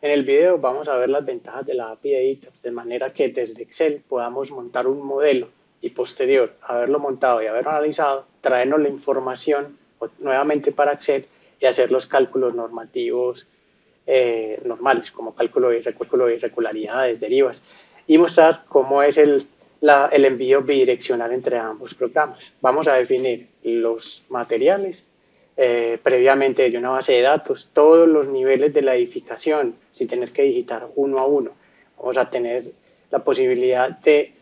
En el video vamos a ver las ventajas de la API de ETABS, de manera que desde Excel podamos montar un modelo y posterior a haberlo montado y haberlo analizado, traernos la información nuevamente para Excel y hacer los cálculos normativos normales, como cálculo de irregularidades, derivas, y mostrar cómo es el envío bidireccional entre ambos programas. Vamos a definir los materiales previamente de una base de datos, todos los niveles de la edificación, sin tener que digitar uno a uno. Vamos a tener la posibilidad de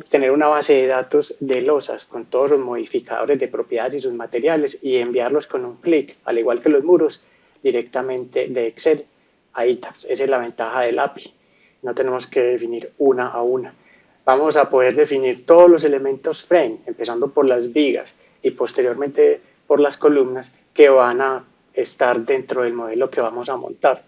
tener una base de datos de losas con todos los modificadores de propiedades y sus materiales y enviarlos con un clic, al igual que los muros, directamente de Excel a ETABS. Esa es la ventaja del API. No tenemos que definir una a una. Vamos a poder definir todos los elementos frame, empezando por las vigas y posteriormente por las columnas que van a estar dentro del modelo que vamos a montar,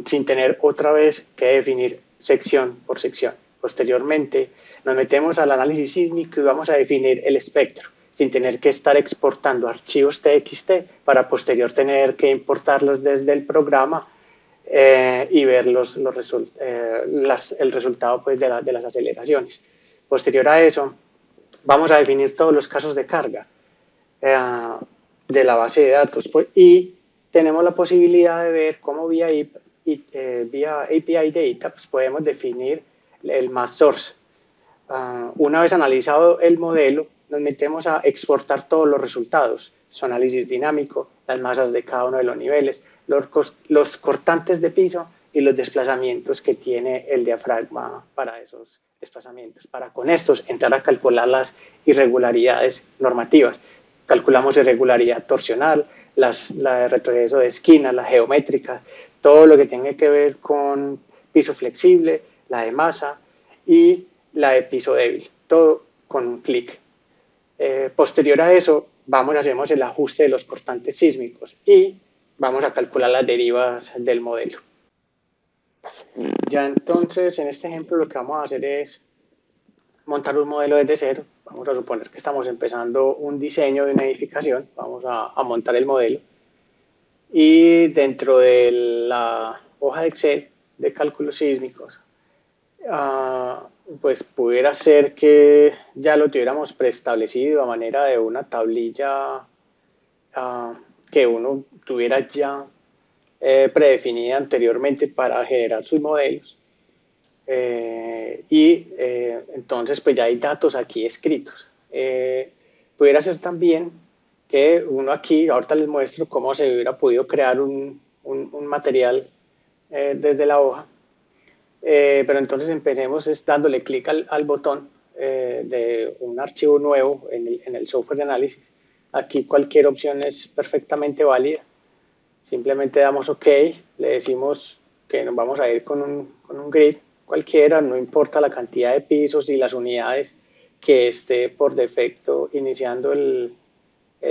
sin tener otra vez que definir sección por sección. Posteriormente nos metemos al análisis sísmico y vamos a definir el espectro, sin tener que estar exportando archivos TXT para posterior tener que importarlos desde el programa y ver el resultado pues, de las aceleraciones. Posterior a eso, vamos a definir todos los casos de carga de la base de datos pues, y tenemos la posibilidad de ver cómo vía API Data pues, podemos definir el mass source. Una vez analizado el modelo, nos metemos a exportar todos los resultados, su análisis dinámico, las masas de cada uno de los niveles, los cortantes de piso y los desplazamientos que tiene el diafragma para esos desplazamientos. Para con estos entrar a calcular las irregularidades normativas. Calculamos irregularidad torsional, la de retroceso de esquina, la geométrica, todo lo que tenga que ver con piso flexible, la de masa y la de piso débil, todo con un clic. Posterior a eso, hacemos el ajuste de los cortantes sísmicos y vamos a calcular las derivas del modelo. Ya entonces, en este ejemplo, lo que vamos a hacer es montar un modelo desde cero. Vamos a suponer que estamos empezando un diseño de una edificación. Vamos a montar el modelo. Y dentro de la hoja de Excel de cálculos sísmicos, pues pudiera ser que ya lo tuviéramos preestablecido a manera de una tablilla que uno tuviera ya predefinida anteriormente para generar sus modelos. Entonces pues ya hay datos aquí escritos. Pudiera ser también que uno aquí, ahorita les muestro cómo se hubiera podido crear un material desde la hoja. Pero entonces empecemos dándole clic al botón de un archivo nuevo en el software de análisis. Aquí cualquier opción es perfectamente válida. Simplemente damos OK, le decimos que nos vamos a ir con un grid cualquiera, no importa la cantidad de pisos y las unidades que esté por defecto iniciando el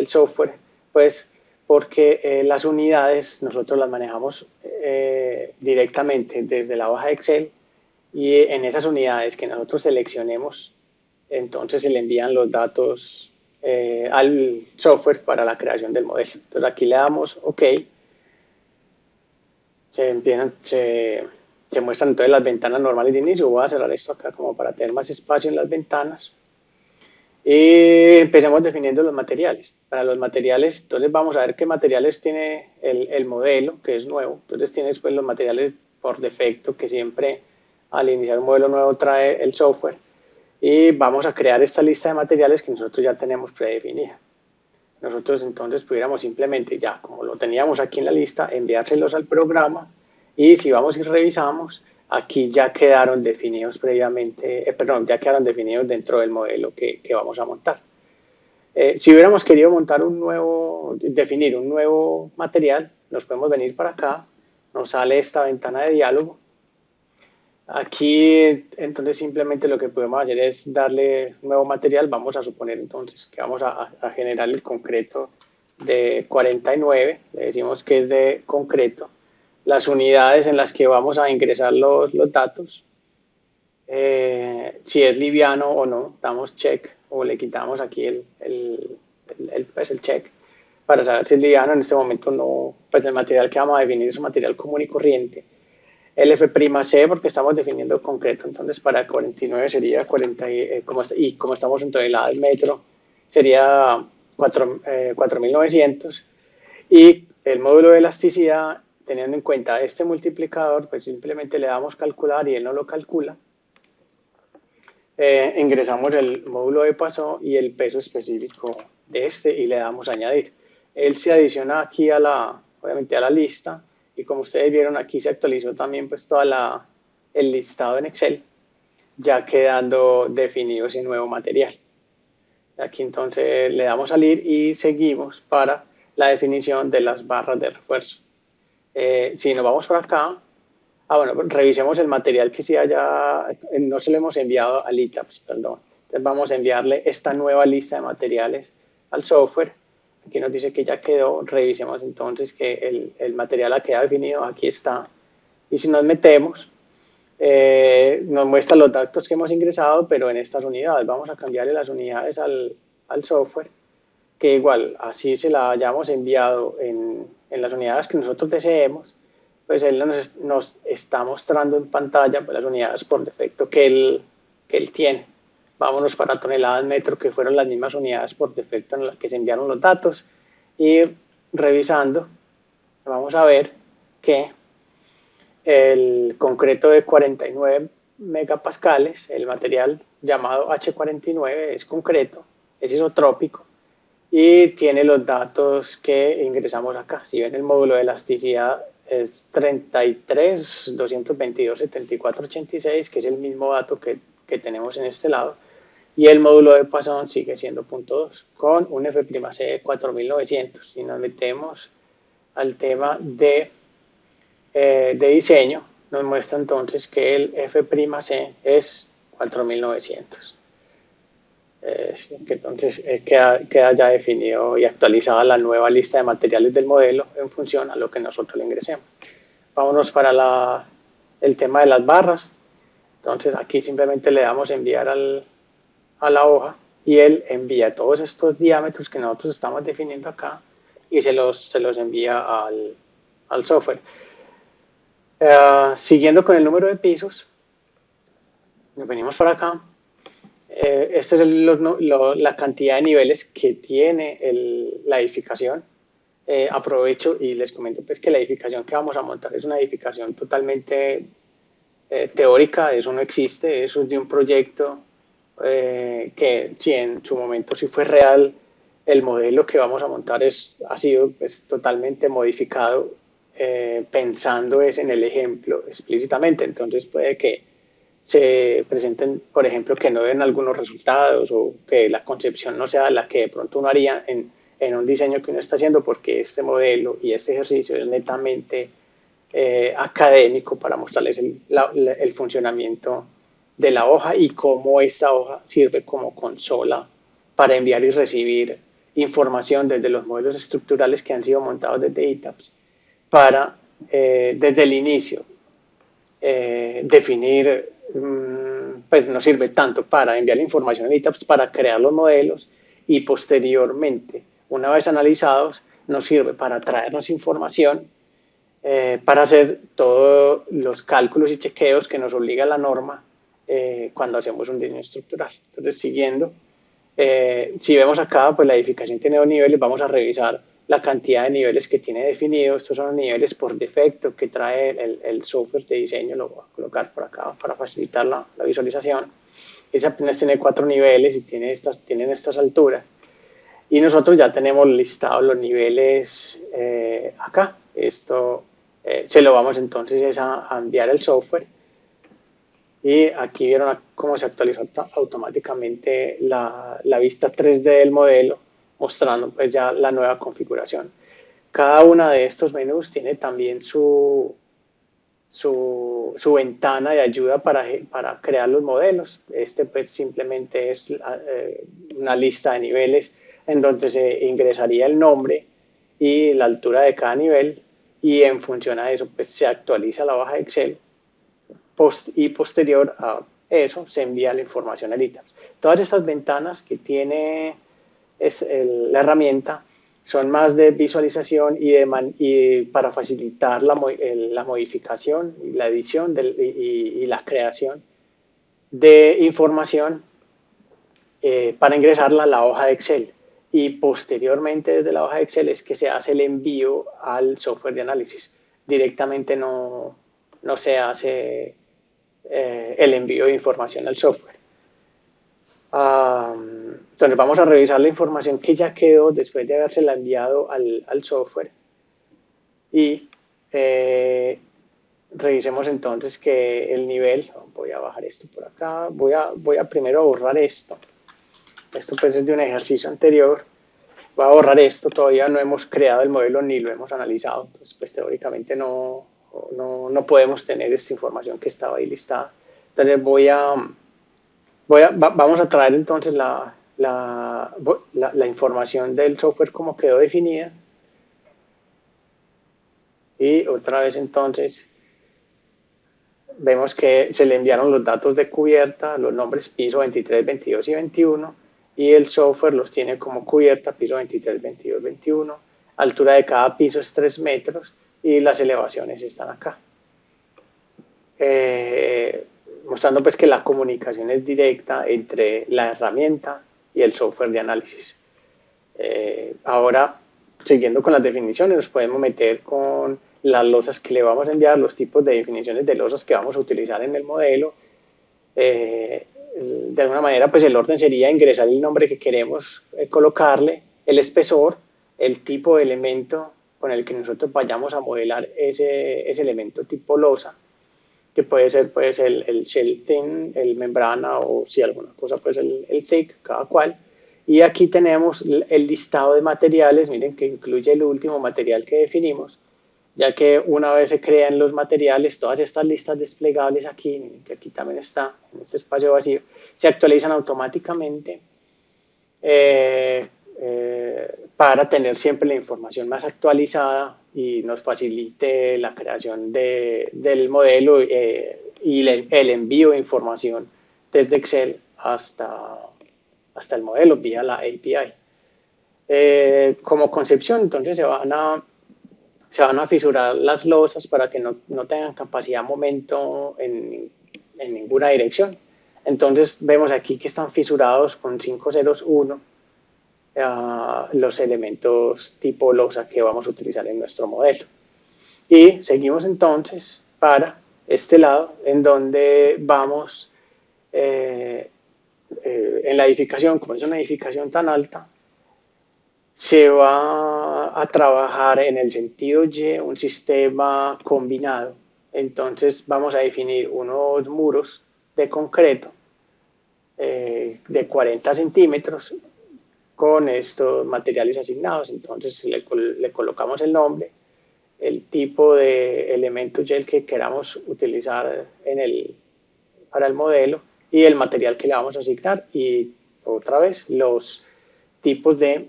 software, pues porque las unidades nosotros las manejamos directamente desde la hoja de Excel y en esas unidades que nosotros seleccionemos, entonces se le envían los datos al software para la creación del modelo. Entonces aquí le damos OK, se muestran entonces las ventanas normales de inicio. Voy a cerrar esto acá como para tener más espacio en las ventanas. Y empecemos definiendo los materiales. Para los materiales, entonces vamos a ver qué materiales tiene el modelo, que es nuevo. Entonces tiene después los materiales por defecto, que siempre al iniciar un modelo nuevo trae el software. Y vamos a crear esta lista de materiales que nosotros ya tenemos predefinida. Nosotros entonces pudiéramos simplemente, ya como lo teníamos aquí en la lista, enviárselos al programa. Y si vamos y revisamos, aquí ya quedaron definidos previamente, ya quedaron definidos dentro del modelo que vamos a montar. Si hubiéramos querido definir un nuevo material, nos podemos venir para acá, nos sale esta ventana de diálogo. Aquí entonces simplemente lo que podemos hacer es darle nuevo material. Vamos a suponer entonces que vamos a generar el concreto de 49, le decimos que es de concreto, las unidades en las que vamos a ingresar los datos, si es liviano o no, damos check o le quitamos aquí el check para saber si es liviano. En este momento no, pues el material que vamos a definir es un material común y corriente. El F'C porque estamos definiendo concreto, entonces para 49 sería 40, y como estamos en toneladas metro, sería 4.900. Y el módulo de elasticidad, teniendo en cuenta este multiplicador, pues simplemente le damos calcular y él no lo calcula. Ingresamos el módulo de Poisson y el peso específico de este y le damos añadir. Él se adiciona aquí obviamente a la lista, y como ustedes vieron aquí se actualizó también pues el listado en Excel, ya quedando definido ese nuevo material. Aquí entonces le damos salir y seguimos para la definición de las barras de refuerzo. Si nos vamos por acá, bueno, revisemos el material que no se lo hemos enviado al ITAPS, perdón. Entonces vamos a enviarle esta nueva lista de materiales al software. Aquí nos dice que ya quedó. Revisemos entonces que el material ha quedado definido. Aquí está. Y si nos metemos, nos muestra los datos que hemos ingresado, pero en estas unidades. Vamos a cambiarle las unidades al software, que igual, así se la hayamos enviado en las unidades que nosotros deseemos, pues él nos está mostrando en pantalla pues, las unidades por defecto que él tiene. Vámonos para toneladas metro, que fueron las mismas unidades por defecto en las que se enviaron los datos, y revisando, vamos a ver que el concreto de 49 megapascales, el material llamado H49 es concreto, es isotrópico, y tiene los datos que ingresamos acá. Si ven, el módulo de elasticidad es 33, 222, 74, 86, que es el mismo dato que tenemos en este lado, y el módulo de Poisson sigue siendo 0.2 con un F'C de 4900. Si nos metemos al tema de diseño, nos muestra entonces que el F'C es 4900. Que entonces queda ya definido y actualizada la nueva lista de materiales del modelo en función a lo que nosotros le ingresemos. Vámonos para el tema de las barras. Entonces aquí simplemente le damos enviar a la hoja, y él envía todos estos diámetros que nosotros estamos definiendo acá y se los envía al software. Siguiendo con el número de pisos, nos venimos para acá. Esta es la cantidad de niveles que tiene la edificación. Aprovecho y les comento pues, que la edificación que vamos a montar es una edificación totalmente teórica. Eso no existe, eso es de un proyecto que si en su momento sí fue real. El modelo que vamos a montar ha sido pues, totalmente modificado pensando en el ejemplo explícitamente. Entonces puede que se presenten, por ejemplo, que no den algunos resultados, o que la concepción no sea la que de pronto uno haría en un diseño que uno está haciendo, porque este modelo y este ejercicio es netamente académico para mostrarles el funcionamiento de la hoja y cómo esta hoja sirve como consola para enviar y recibir información desde los modelos estructurales que han sido montados desde ITAPS para, desde el inicio, definir, pues nos sirve tanto para enviar la información a ITAPS para crear los modelos, y posteriormente, una vez analizados, nos sirve para traernos información para hacer todos los cálculos y chequeos que nos obliga la norma cuando hacemos un diseño estructural. Entonces, siguiendo, si vemos acá, pues la edificación tiene 2 niveles. Vamos a revisar la cantidad de niveles que tiene definido. Estos son los niveles por defecto que trae el software de diseño. Lo voy a colocar por acá para facilitar la visualización. Ese apenas tiene 4 niveles y tienen estas alturas. Y nosotros ya tenemos listados los niveles acá. Esto se lo vamos entonces a enviar al software. Y aquí vieron cómo se actualizó automáticamente la vista 3D del modelo, mostrando pues ya la nueva configuración. Cada una de estos menús tiene también su ventana de ayuda para crear los modelos. Este pues simplemente es una lista de niveles en donde se ingresaría el nombre y la altura de cada nivel, y en función a eso pues se actualiza la hoja de Excel, y posterior a eso se envía la información al ITAPS. Todas estas ventanas que tiene la herramienta son más de visualización y para facilitar la modificación y la edición y la creación de información para ingresarla a la hoja de Excel. Y posteriormente desde la hoja de Excel es que se hace el envío al software de análisis. Directamente no se hace el envío de información al software. Entonces vamos a revisar la información que ya quedó después de habérsela enviado al software y revisemos entonces que el nivel, voy a bajar esto por acá, voy a primero borrar esto pues es de un ejercicio anterior, voy a borrar esto, todavía no hemos creado el modelo ni lo hemos analizado, entonces pues teóricamente no podemos tener esta información que estaba ahí listada. Entonces vamos a traer entonces la información del software como quedó definida y otra vez entonces vemos que se le enviaron los datos de cubierta, los nombres piso 23, 22 y 21 y el software los tiene como cubierta piso 23, 22, 21, altura de cada piso es 3 metros y las elevaciones están acá. Mostrando pues que la comunicación es directa entre la herramienta y el software de análisis. Ahora, siguiendo con las definiciones, nos podemos meter con las losas que le vamos a enviar, los tipos de definiciones de losas que vamos a utilizar en el modelo. De alguna manera, pues el orden sería ingresar el nombre que queremos colocarle, el espesor, el tipo de elemento con el que nosotros vayamos a modelar ese elemento tipo losa, que puede ser pues el shell thin, el membrana o si alguna cosa pues el thick, cada cual. Y aquí tenemos el listado de materiales, miren que incluye el último material que definimos, ya que una vez se crean los materiales, todas estas listas desplegables aquí, miren que aquí también está, en este espacio vacío, se actualizan automáticamente para tener siempre la información más actualizada y nos facilite la creación del modelo y el envío de información desde Excel hasta el modelo vía la API. Como concepción, entonces se van a fisurar las losas para que no tengan capacidad momento en ninguna dirección. Entonces vemos aquí que están fisurados con 5 ceros 1 los elementos tipo losa que vamos a utilizar en nuestro modelo. Y seguimos entonces para este lado en donde vamos en la edificación, como es una edificación tan alta, se va a trabajar en el sentido Y un sistema combinado. Entonces vamos a definir unos muros de concreto de 40 centímetros con estos materiales asignados. Entonces le colocamos el nombre, el tipo de elemento Y que queramos utilizar para el modelo y el material que le vamos a asignar y otra vez los tipos de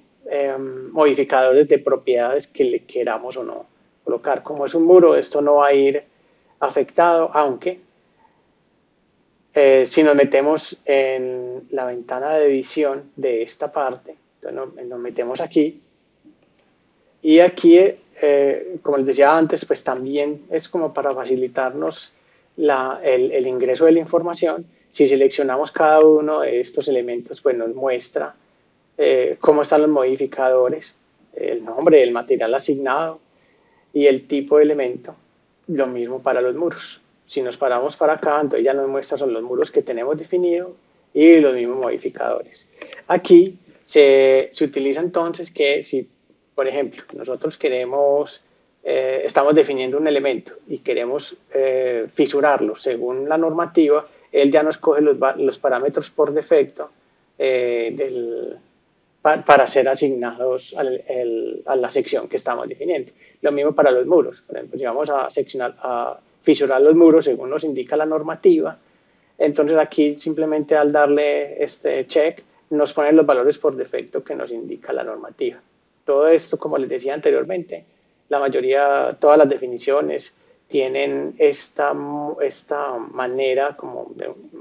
modificadores de propiedades que le queramos o no colocar. Como es un muro, esto no va a ir afectado, aunque si nos metemos en la ventana de edición de esta parte, entonces nos metemos aquí y aquí, como les decía antes, pues también es como para facilitarnos el ingreso de la información. Si seleccionamos cada uno de estos elementos, pues nos muestra cómo están los modificadores, el nombre, el material asignado y el tipo de elemento. Lo mismo para los muros. Si nos paramos para acá, entonces ya nos muestra son los muros que tenemos definido y los mismos modificadores. Aquí se utiliza entonces que si, por ejemplo, nosotros estamos definiendo un elemento y queremos fisurarlo según la normativa, él ya nos coge los parámetros por defecto para ser asignados a la sección que estamos definiendo. Lo mismo para los muros. Por ejemplo, si vamos a fisurar los muros según nos indica la normativa, entonces aquí simplemente al darle este check nos ponen los valores por defecto que nos indica la normativa. Todo esto, como les decía anteriormente, todas las definiciones tienen esta manera como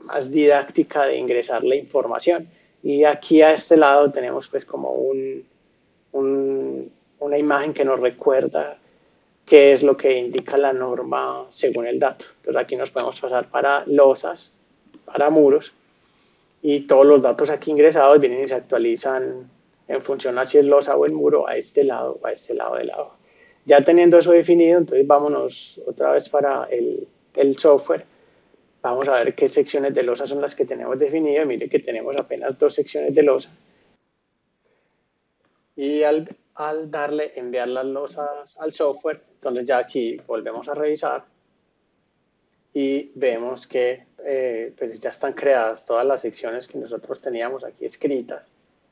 más didáctica de ingresar la información. Y aquí a este lado tenemos pues como una imagen que nos recuerda qué es lo que indica la norma según el dato. Entonces aquí nos podemos pasar para losas, para muros, y todos los datos aquí ingresados vienen y se actualizan en función a si es losa o el muro a este lado o a este lado de la hoja. Ya teniendo eso definido, entonces vámonos otra vez para el software. Vamos a ver qué secciones de losa son las que tenemos definidas. Mire que tenemos apenas 2 secciones de losa. Y al darle enviar las losas al software, entonces ya aquí volvemos a revisar y vemos que pues ya están creadas todas las secciones que nosotros teníamos aquí escritas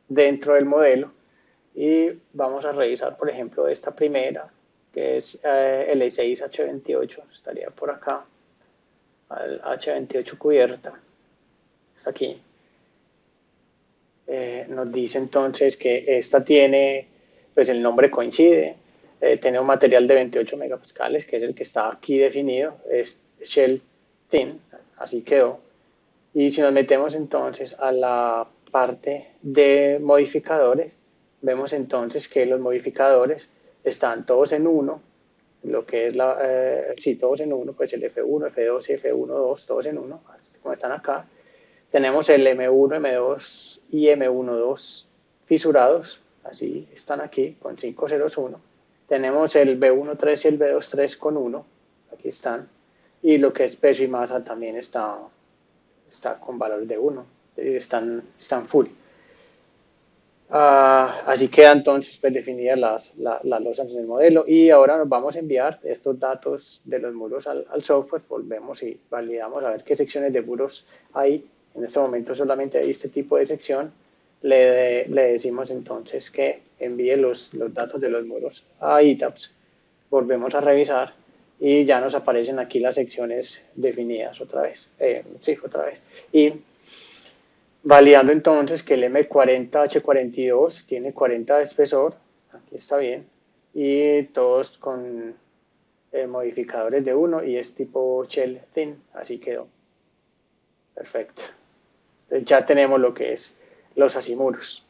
dentro del modelo. Y vamos a revisar, por ejemplo, esta primera, que es el L6H28, estaría por acá, al H28 cubierta, está aquí. Nos dice entonces que esta tiene, pues el nombre coincide, tiene un material de 28 megapascales, que es el que está aquí definido, es Shell Thin, así quedó. Y si nos metemos entonces a la parte de modificadores, vemos entonces que los modificadores están todos en uno, lo que es sí, todos en uno, pues el F1, F2 y F1.2, todos en uno, como están acá. Tenemos el M1, M2 y M1.2 fisurados, así están aquí, con 5 ceros 1. Tenemos el B1.3 y el B2.3 con 1, aquí están. Y lo que es peso y masa también está con valor de 1, están full. Así quedan entonces pues, definidas las losas en el modelo, y ahora nos vamos a enviar estos datos de los muros al software. Volvemos y validamos a ver qué secciones de muros hay. En este momento solamente hay este tipo de sección. Le decimos entonces que envíe los datos de los muros a ETABS. Volvemos a revisar y ya nos aparecen aquí las secciones definidas otra vez. Sí, otra vez. Y validando entonces que el M40H42 tiene 40 de espesor, aquí está bien, y todos con modificadores de 1 y es tipo Shell Thin, así quedó. Perfecto. Entonces ya tenemos lo que es los asimuros.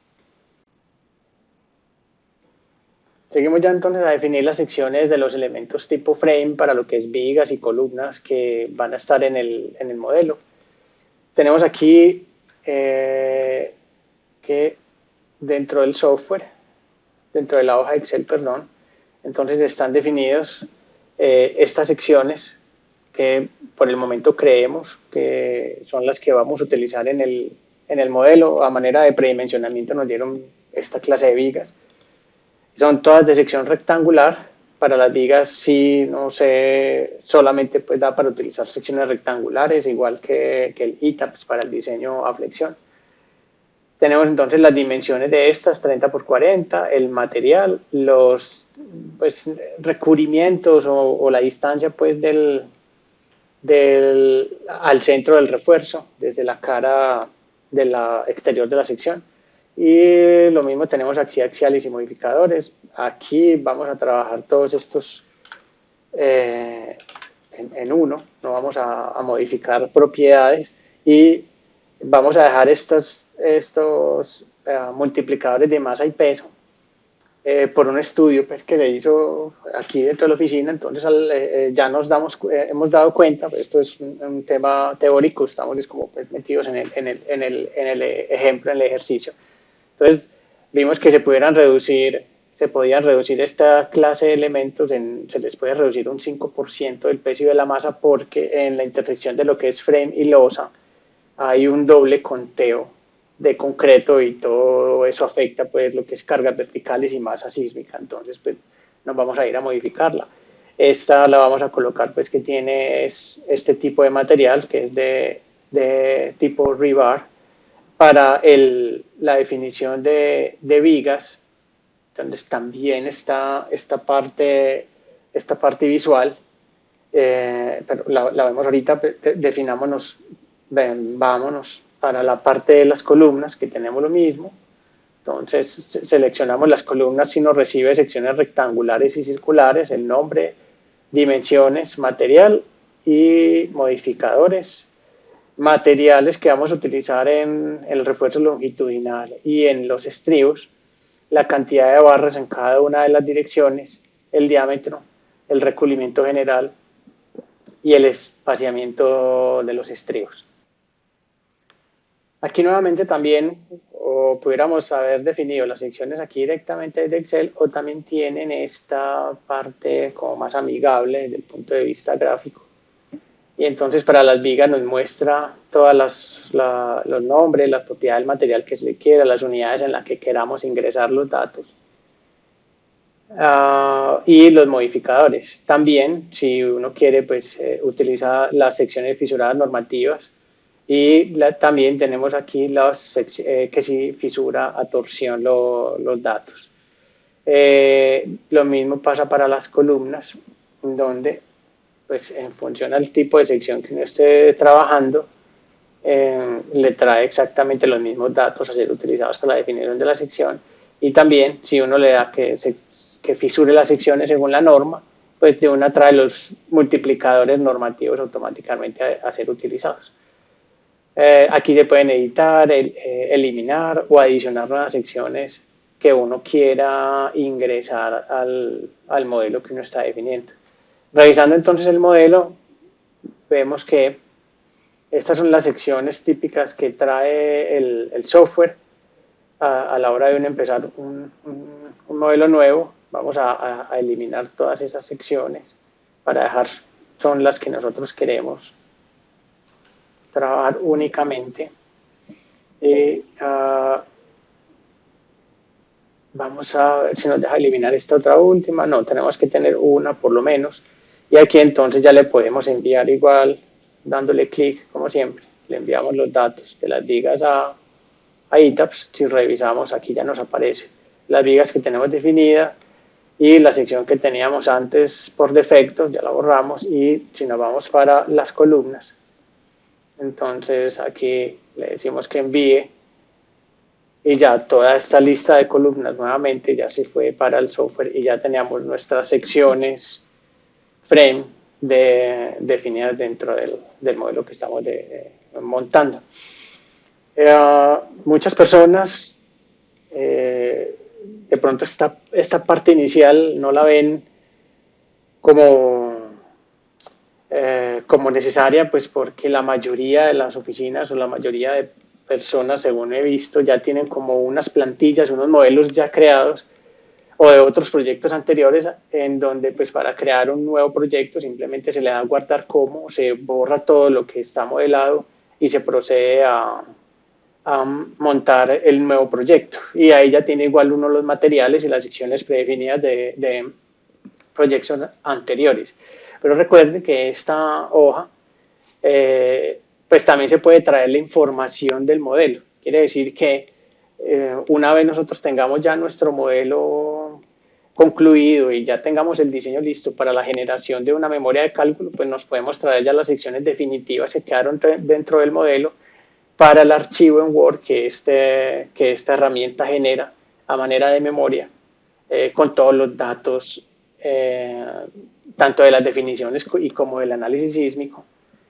Seguimos ya entonces a definir las secciones de los elementos tipo frame para lo que es vigas y columnas que van a estar en el modelo. Tenemos aquí que dentro del software, dentro de la hoja Excel, perdón, entonces están definidos estas secciones que por el momento creemos que son las que vamos a utilizar en el modelo. A manera de predimensionamiento nos dieron esta clase de vigas. Son todas de sección rectangular. Para las vigas sí, no sé, solamente pues da para utilizar secciones rectangulares, igual que el ETABS para el diseño a flexión. Tenemos entonces las dimensiones de estas, 30 por 40, el material, los pues, recubrimientos o la distancia pues, al centro del refuerzo, desde la cara de la exterior de la sección. Y lo mismo tenemos axiales y modificadores. Aquí vamos a trabajar todos estos en uno, no vamos a modificar propiedades y vamos a dejar estos multiplicadores de masa y peso por un estudio pues, que se hizo aquí dentro de la oficina. Entonces ya hemos dado cuenta, pues, esto es un tema teórico, estamos como pues, metidos en el ejemplo, en el ejercicio. Entonces vimos que se podían reducir esta clase de elementos, se les puede reducir un 5% del peso y de la masa, porque en la intersección de lo que es frame y losa hay un doble conteo de concreto y todo eso afecta pues lo que es cargas verticales y masa sísmica. Entonces pues nos vamos a ir a modificarla. Esta la vamos a colocar pues que tiene este tipo de material que es de tipo rebar para la definición de vigas. Entonces también está esta parte visual, pero la vemos ahorita. Definámonos, vámonos para la parte de las columnas, que tenemos lo mismo. Entonces seleccionamos las columnas si nos recibe secciones rectangulares y circulares, el nombre, dimensiones, material y modificadores. Materiales que vamos a utilizar en el refuerzo longitudinal y en los estribos. la cantidad de barras en cada una de las direcciones, el diámetro, el recubrimiento general y el espaciamiento de los estribos. Aquí nuevamente también, o pudiéramos haber definido las secciones aquí directamente desde Excel, o también tienen esta parte como más amigable desde el punto de vista gráfico. Y entonces para las vigas nos muestra todos los nombres, las propiedades del material que se le quiera, las unidades en las que queramos ingresar los datos. Y los modificadores. También, si uno quiere, pues utiliza las secciones fisuradas normativas. Y también tenemos aquí que si fisura a torsión los datos. Lo mismo pasa para las columnas, donde pues en función al tipo de sección que uno esté trabajando, le trae exactamente los mismos datos a ser utilizados para la definición de la sección. Y también, si uno le da que fisure las secciones según la norma, pues de una trae los multiplicadores normativos automáticamente a ser utilizados. Aquí se pueden editar, eliminar o adicionar nuevas secciones que uno quiera ingresar al modelo que uno está definiendo. Revisando entonces el modelo, vemos que estas son las secciones típicas que trae el software a la hora de uno empezar un modelo nuevo. Vamos a eliminar todas esas secciones para dejar, son las que nosotros queremos trabajar únicamente. Vamos a ver si nos deja eliminar esta otra última. No, tenemos que tener una por lo menos. Y aquí entonces ya le podemos enviar igual, dándole clic, como siempre. Le enviamos los datos de las vigas a ITAPS. Si revisamos, aquí ya nos aparece las vigas que tenemos definidas y la sección que teníamos antes por defecto, ya la borramos. Y si nos vamos para las columnas, entonces aquí le decimos que envíe y ya toda esta lista de columnas nuevamente ya se fue para el software y ya teníamos nuestras secciones frame definidas dentro del modelo que estamos montando. Muchas personas de pronto esta parte inicial no la ven como necesaria, pues porque la mayoría de las oficinas o la mayoría de personas, según he visto, ya tienen como unas plantillas, unos modelos ya creados o de otros proyectos anteriores en donde pues para crear un nuevo proyecto simplemente se le da a guardar como, se borra todo lo que está modelado y se procede a montar el nuevo proyecto. Y ahí ya tiene igual uno los materiales y las secciones predefinidas de proyectos anteriores. Pero recuerden que esta hoja pues también se puede traer la información del modelo. Quiere decir que una vez nosotros tengamos ya nuestro modelo concluido y ya tengamos el diseño listo para la generación de una memoria de cálculo, pues nos podemos traer ya las secciones definitivas que quedaron dentro del modelo para el archivo en Word que esta herramienta genera a manera de memoria, con todos los datos, tanto de las definiciones y como del análisis sísmico,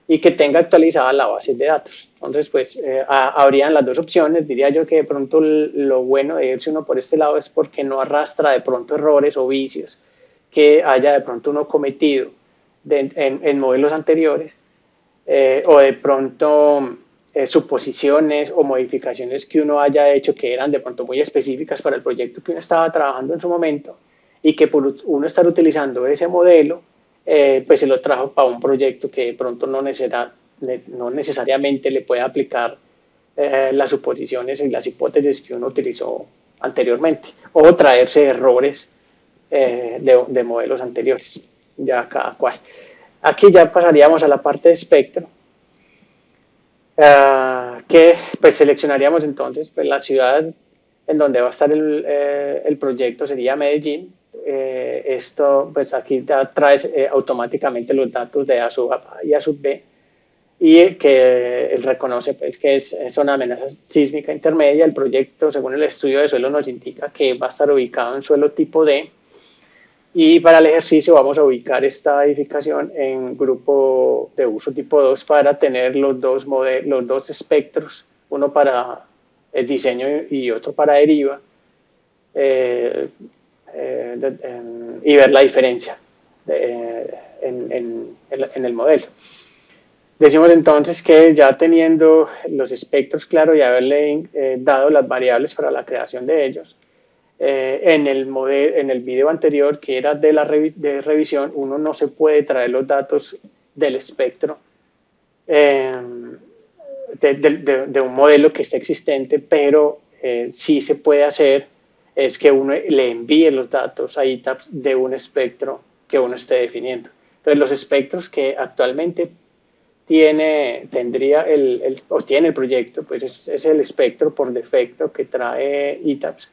y que tenga actualizada la base de datos. Entonces, pues, habrían las dos opciones. Diría yo que de pronto lo bueno de irse uno por este lado es porque no arrastra de pronto errores o vicios que haya de pronto uno cometido en modelos anteriores, o de pronto suposiciones o modificaciones que uno haya hecho que eran de pronto muy específicas para el proyecto que uno estaba trabajando en su momento y que por uno estar utilizando ese modelo, pues se lo trajo para un proyecto que de pronto no necesariamente le puede aplicar las suposiciones y las hipótesis que uno utilizó anteriormente, o traerse errores de modelos anteriores, ya cada cual. Aquí ya pasaríamos a la parte de espectro, que pues seleccionaríamos entonces pues, la ciudad en donde va a estar el proyecto sería Medellín. Esto pues aquí ya traes automáticamente los datos de A sub A y A sub B, y que él reconoce pues que es zona de amenaza sísmica intermedia. El proyecto, según el estudio de suelo, nos indica que va a estar ubicado en suelo tipo D, y para el ejercicio vamos a ubicar esta edificación en grupo de uso tipo 2 para tener los dos espectros, uno para el diseño y otro para deriva, eh, y ver la diferencia en el modelo. Decimos entonces que ya teniendo los espectros claros y haberle dado las variables para la creación de ellos, en el video anterior que era de revisión, uno no se puede traer los datos del espectro de un modelo que está existente, pero sí se puede hacer es que uno le envíe los datos a ETABS de un espectro que uno esté definiendo. Entonces, los espectros que actualmente tendría o tiene el proyecto, pues es el espectro por defecto que trae ETABS.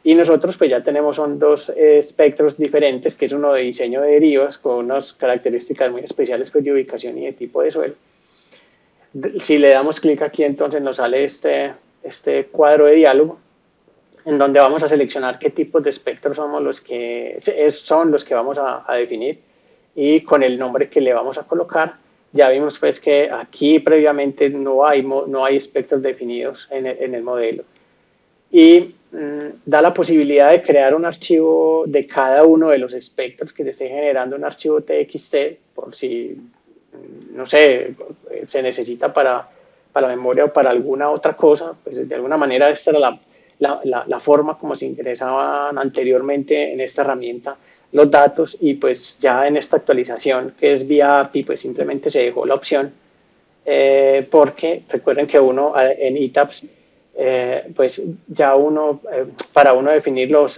Y nosotros pues ya tenemos, son dos espectros diferentes, que es uno de diseño de derivas con unas características muy especiales de ubicación y de tipo de suelo. Si le damos clic aquí, entonces nos sale este cuadro de diálogo, en donde vamos a seleccionar qué tipos de espectros son los que vamos a definir, y con el nombre que le vamos a colocar. Ya vimos pues que aquí previamente no hay espectros definidos en el modelo, y da la posibilidad de crear un archivo de cada uno de los espectros, que se esté generando un archivo TXT por si, no sé, se necesita para la memoria o para alguna otra cosa. Pues de alguna manera esta era la forma como se ingresaban anteriormente en esta herramienta los datos, y pues ya en esta actualización que es vía API, pues simplemente se dejó la opción, porque recuerden que uno en ETABS, pues ya para uno definir los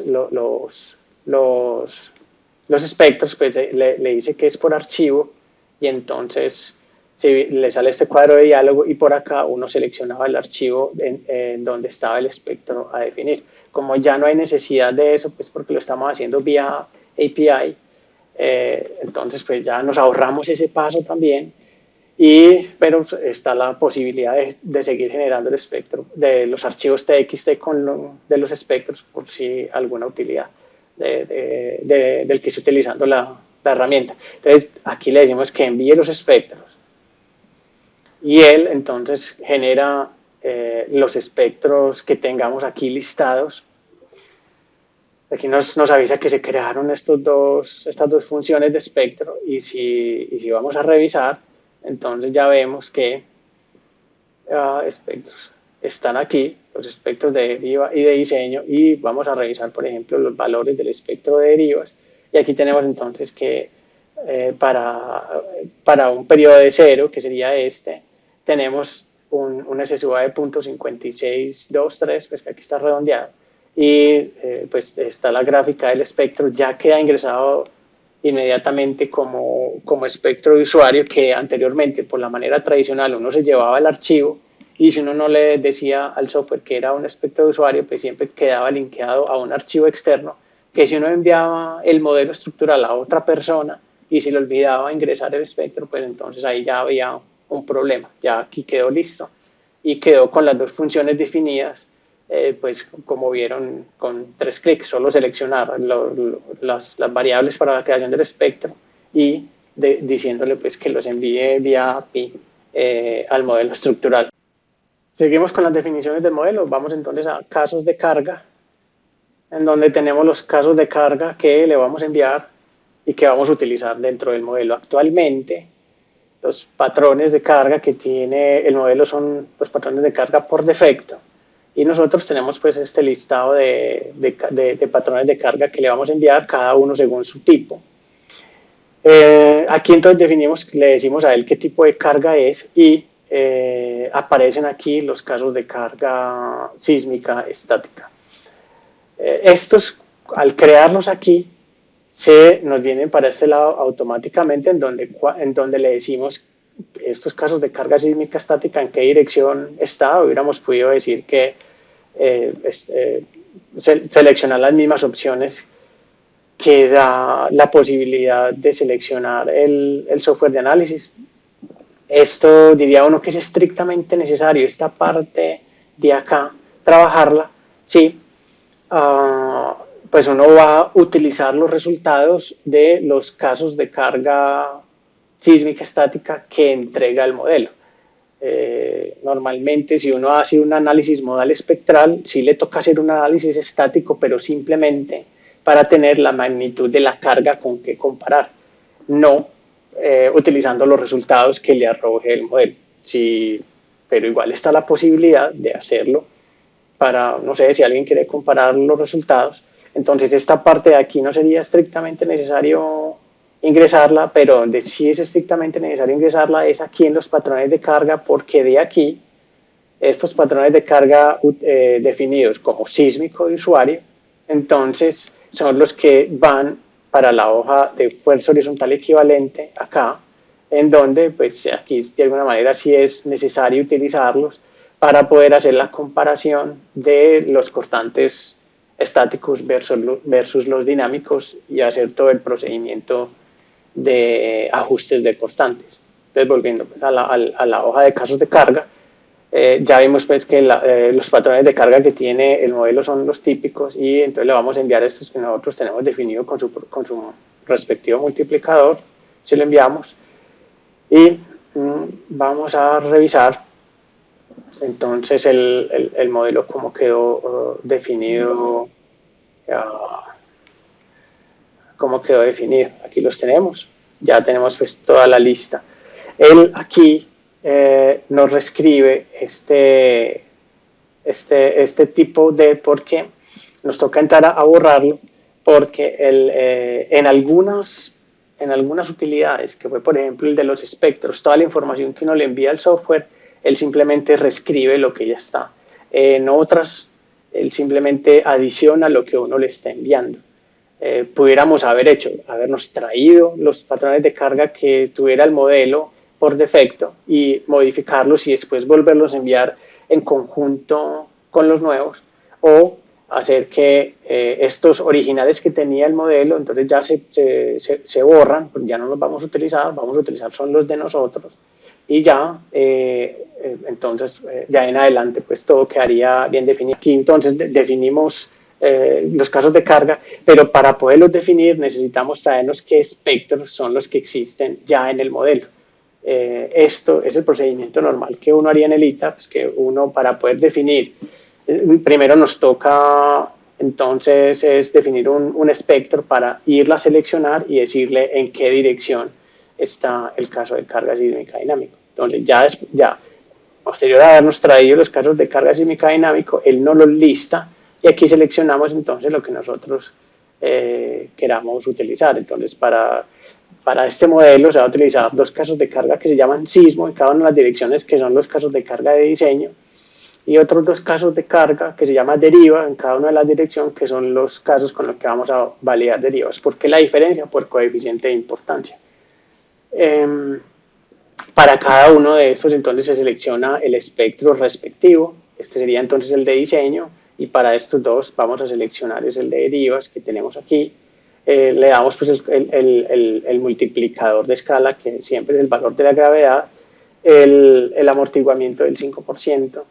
espectros, pues le dice que es por archivo, y entonces le sale este cuadro de diálogo, y por acá uno seleccionaba el archivo en donde estaba el espectro a definir. Como ya no hay necesidad de eso, pues porque lo estamos haciendo vía API, entonces pues ya nos ahorramos ese paso también. Pero está la posibilidad de seguir generando el espectro de los archivos TXT de los espectros, por si alguna utilidad del que esté utilizando la herramienta. Entonces aquí le decimos que envíe los espectros, y él entonces genera los espectros que tengamos aquí listados. Aquí nos avisa que se crearon estas dos funciones de espectro, y si vamos a revisar, entonces ya vemos que espectros están aquí, los espectros de deriva y de diseño, y vamos a revisar, por ejemplo, los valores del espectro de derivas. Y aquí tenemos entonces que para un periodo de 0, que sería tenemos un SSUA de 0.5623, pues que aquí está redondeado, y pues está la gráfica del espectro, ya queda ingresado inmediatamente como espectro de usuario, que anteriormente por la manera tradicional uno se llevaba el archivo, y si uno no le decía al software que era un espectro de usuario, pues siempre quedaba linkeado a un archivo externo, que si uno enviaba el modelo estructural a otra persona y se le olvidaba ingresar el espectro, pues entonces ahí ya había un problema. Ya aquí quedó listo y quedó con las dos funciones definidas. Pues como vieron, con 3 clics, solo seleccionar las variables para la creación del espectro, y diciéndole pues que los envíe vía API al modelo estructural. Seguimos con las definiciones del modelo. Vamos entonces a casos de carga, en donde tenemos los casos de carga que le vamos a enviar y que vamos a utilizar dentro del modelo. Actualmente, los patrones de carga que tiene el modelo son los patrones de carga por defecto, y nosotros tenemos pues este listado de patrones de carga que le vamos a enviar, cada uno según su tipo. Aquí entonces le decimos a él qué tipo de carga es, y aparecen aquí los casos de carga sísmica estática. Estos, al crearlos aquí, nos vienen para este lado automáticamente, en donde le decimos estos casos de carga sísmica estática en qué dirección está. Hubiéramos podido decir que seleccionar las mismas opciones que da la posibilidad de seleccionar el software de análisis. Esto diría uno que es estrictamente necesario, esta parte de acá, trabajarla, sí. Pues uno va a utilizar los resultados de los casos de carga sísmica estática que entrega el modelo. Normalmente, si uno hace un análisis modal espectral, sí le toca hacer un análisis estático, pero simplemente para tener la magnitud de la carga con que comparar, no utilizando los resultados que le arroje el modelo. Sí, pero igual está la posibilidad de hacerlo para, no sé, si alguien quiere comparar los resultados. Entonces, esta parte de aquí no sería estrictamente necesario ingresarla, pero donde sí es estrictamente necesario ingresarla es aquí en los patrones de carga, porque de aquí, estos patrones de carga definidos como sísmico de usuario, entonces son los que van para la hoja de fuerza horizontal equivalente acá, en donde pues aquí de alguna manera sí es necesario utilizarlos para poder hacer la comparación de los cortantes estáticos versus los dinámicos y hacer todo el procedimiento de ajustes de cortantes. Entonces, volviendo pues, a la hoja de casos de carga, ya vimos pues que los patrones de carga que tiene el modelo son los típicos y entonces le vamos a enviar estos que nosotros tenemos definido con su respectivo multiplicador, se lo enviamos y vamos a revisar entonces el modelo como quedó definido, cómo quedó definido. Aquí los tenemos, ya tenemos pues toda la lista. Él aquí nos reescribe este tipo de, porque nos toca entrar a borrarlo, porque en algunas utilidades, que fue por ejemplo el de los espectros, toda la información que uno le envía al software, él simplemente reescribe lo que ya está. En otras, él simplemente adiciona lo que uno le está enviando. Pudiéramos habernos traído los patrones de carga que tuviera el modelo por defecto y modificarlos y después volverlos a enviar en conjunto con los nuevos, o hacer que estos originales que tenía el modelo, entonces ya se borran, ya no los vamos a utilizar son los de nosotros, y ya, entonces, ya en adelante, pues todo quedaría bien definido. Aquí entonces definimos los casos de carga, pero para poderlos definir necesitamos sabernos qué espectros son los que existen ya en el modelo. Esto es el procedimiento normal que uno haría en el ITA, pues que uno para poder definir, primero nos toca entonces es definir un espectro para irla a seleccionar y decirle en qué dirección está el caso de carga sísmica dinámico. Entonces ya posterior a habernos traído los casos de carga sísmica dinámico, él no los lista y aquí seleccionamos entonces lo que nosotros queramos utilizar. Entonces para este modelo se va a utilizar dos casos de carga que se llaman sismo en cada una de las direcciones, que son los casos de carga de diseño, y otros dos casos de carga que se llama deriva en cada una de las direcciones, que son los casos con los que vamos a validar derivas. ¿Por qué la diferencia? Por coeficiente de importancia. Para cada uno de estos entonces se selecciona el espectro respectivo, este sería entonces el de diseño, y para estos dos vamos a seleccionar es el de derivas que tenemos aquí. Le damos pues el multiplicador de escala, que siempre es el valor de la gravedad, el amortiguamiento del 5%,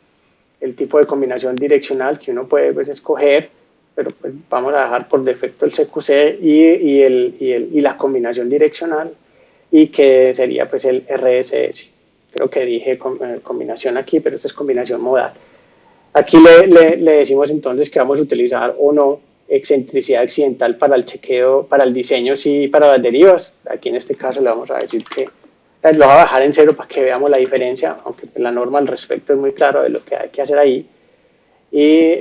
el tipo de combinación direccional que uno puede pues, escoger, pero pues, vamos a dejar por defecto el CQC y la combinación direccional, y que sería pues el RSS. Creo que dije combinación aquí, pero esta es combinación modal. Aquí le decimos entonces que vamos a utilizar o no excentricidad accidental para el chequeo, para el diseño, sí, para las derivas. Aquí en este caso le vamos a decir que lo voy a bajar en cero para que veamos la diferencia, aunque la norma al respecto es muy claro de lo que hay que hacer ahí. Y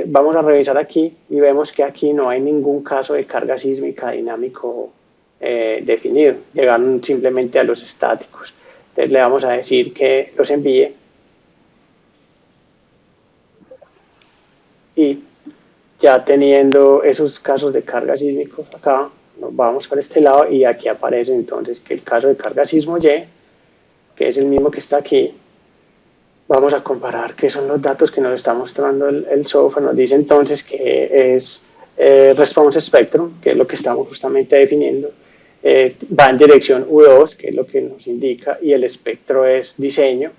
vamos a revisar aquí y vemos que aquí no hay ningún caso de carga sísmica dinámico definido. Llegaron simplemente a los estáticos. Entonces le vamos a decir que los envíe. Y ya teniendo esos casos de carga sísmicos acá, nos vamos para este lado y aquí aparece entonces que el caso de carga sismo Y, que es el mismo que está aquí, vamos a comparar qué son los datos que nos está mostrando el software. Nos dice entonces que es response spectrum, que es lo que estamos justamente definiendo, va en dirección U2, que es lo que nos indica, y el espectro es diseño,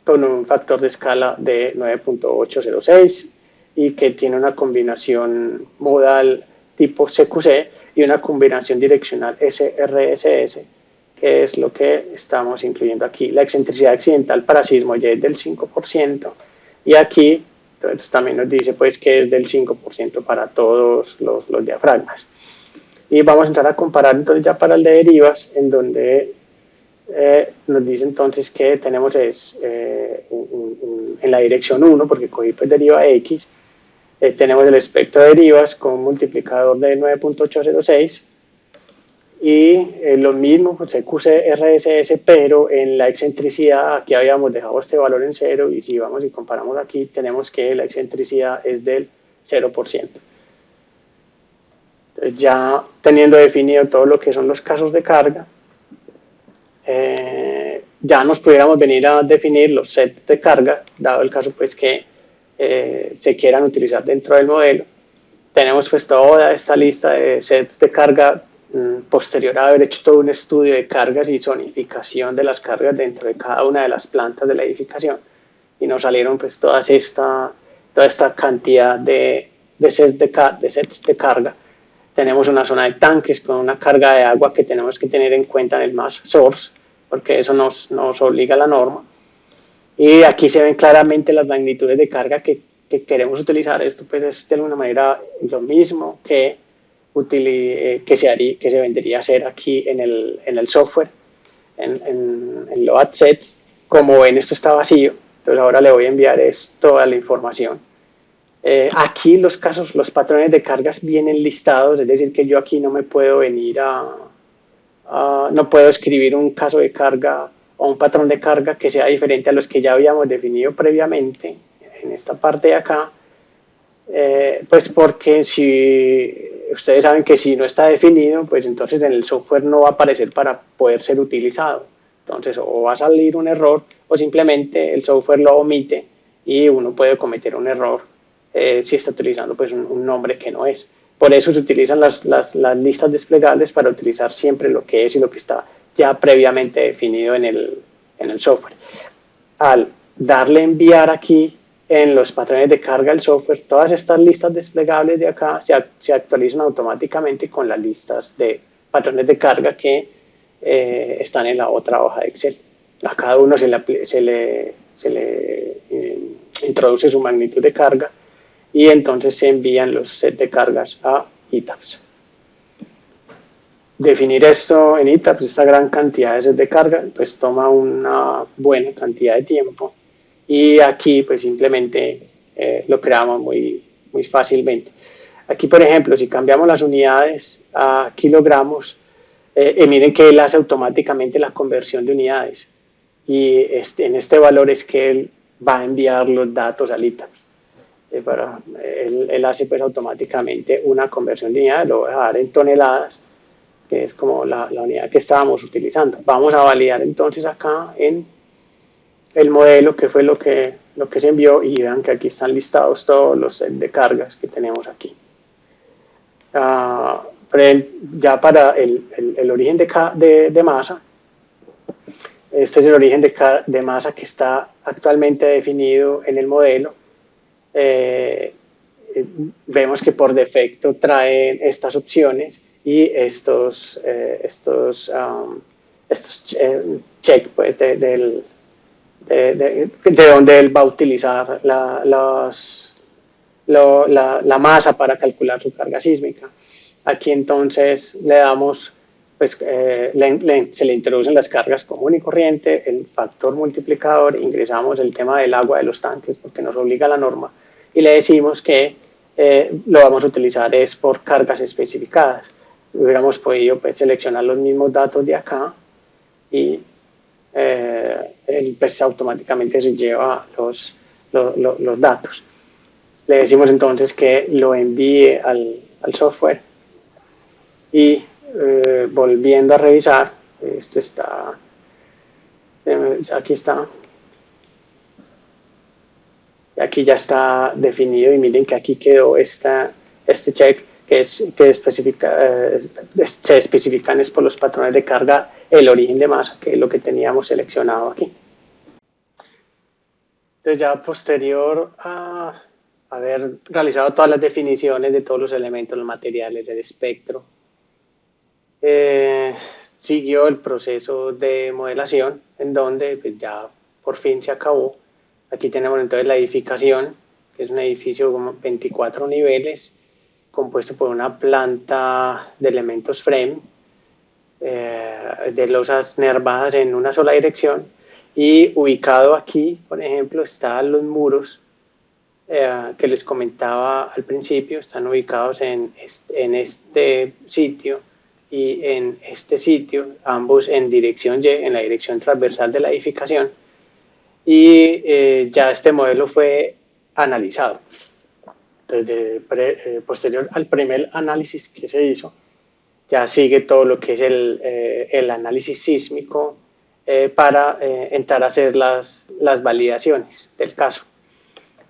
con un factor de escala de 9.806 y que tiene una combinación modal tipo CQC y una combinación direccional SRSS, que es lo que estamos incluyendo aquí. La excentricidad accidental para sismo Y es del 5%, y aquí entonces también nos dice pues que es del 5% para todos los diafragmas. Y vamos a entrar a comparar entonces ya para el de derivas, en donde nos dice entonces que tenemos en la dirección 1, porque cogí pues deriva X, tenemos el espectro de derivas con un multiplicador de 9.806, y lo mismo pues CQC RSS, pero en la excentricidad aquí habíamos dejado este valor en 0, y si vamos y comparamos aquí tenemos que la excentricidad es del 0%. Entonces, ya teniendo definido todo lo que son los casos de carga, ya nos pudiéramos venir a definir los sets de carga, dado el caso pues que se quieran utilizar dentro del modelo. Tenemos pues toda esta lista de sets de carga posterior a haber hecho todo un estudio de cargas y zonificación de las cargas dentro de cada una de las plantas de la edificación, y nos salieron pues toda esta cantidad de sets de carga. Tenemos una zona de tanques con una carga de agua que tenemos que tener en cuenta en el mass source, porque eso nos obliga a la norma. Y aquí se ven claramente las magnitudes de carga que queremos utilizar. Esto pues es de alguna manera lo mismo que se vendría a hacer aquí en el software, en load sets. Como ven, esto está vacío, entonces ahora le voy a enviar toda la información. Aquí los patrones de cargas vienen listados, es decir, que yo aquí no me puedo venir no puedo escribir un caso de carga o un patrón de carga que sea diferente a los que ya habíamos definido previamente en esta parte de acá, pues porque si ustedes saben que si no está definido, pues entonces en el software no va a aparecer para poder ser utilizado. Entonces o va a salir un error o simplemente el software lo omite y uno puede cometer un error si está utilizando pues un nombre que no es. Por eso se utilizan las listas desplegables, para utilizar siempre lo que es y lo que está ya previamente definido en el software. Al darle enviar aquí en los patrones de carga del software, todas estas listas desplegables de acá se actualizan automáticamente con las listas de patrones de carga que están en la otra hoja de Excel. A cada uno se le introduce su magnitud de carga, y entonces se envían los sets de cargas a ETABS. Definir esto en ETABS, esta gran cantidad de sets de carga, pues toma una buena cantidad de tiempo, y aquí pues simplemente lo creamos muy fácilmente. Aquí, por ejemplo, si cambiamos las unidades a kilogramos, miren que él hace automáticamente la conversión de unidades, y en este valor es que él va a enviar los datos al ETABS. Él hace pues automáticamente una conversión de unidades. Lo voy a dejar en toneladas, que es como la unidad que estábamos utilizando. Vamos a validar entonces acá en el modelo que fue lo que se envió, y vean que aquí están listados todos los sets de cargas que tenemos aquí. Ya para el origen de masa, este es el origen de masa que está actualmente definido en el modelo. Vemos que por defecto traen estas opciones y estos check pues, de donde él va a utilizar la masa para calcular su carga sísmica. Aquí entonces le damos, pues se le introducen las cargas común y corriente, el factor multiplicador, ingresamos el tema del agua de los tanques porque nos obliga a la norma, y le decimos que lo vamos a utilizar es por cargas especificadas. Hubiéramos podido pues, seleccionar los mismos datos de acá, y él pues, automáticamente se lleva los datos. Le decimos entonces que lo envíe al software, y volviendo a revisar, esto está, aquí está, aquí ya está definido, y miren que aquí quedó este check que se especifican por los patrones de carga el origen de masa, que es lo que teníamos seleccionado aquí. Entonces ya posterior a haber realizado todas las definiciones de todos los elementos, los materiales, el espectro, siguió el proceso de modelación en donde pues, ya por fin se acabó. Aquí tenemos entonces la edificación, que es un edificio con 24 niveles, compuesto por una planta de elementos frame, de losas nervadas en una sola dirección, y ubicado aquí, por ejemplo, están los muros que les comentaba al principio, están ubicados en este sitio y en este sitio, ambos en dirección Y, en la dirección transversal de la edificación, y ya este modelo fue analizado. Entonces, posterior al primer análisis que se hizo, ya sigue todo lo que es el análisis sísmico para entrar a hacer las validaciones del caso.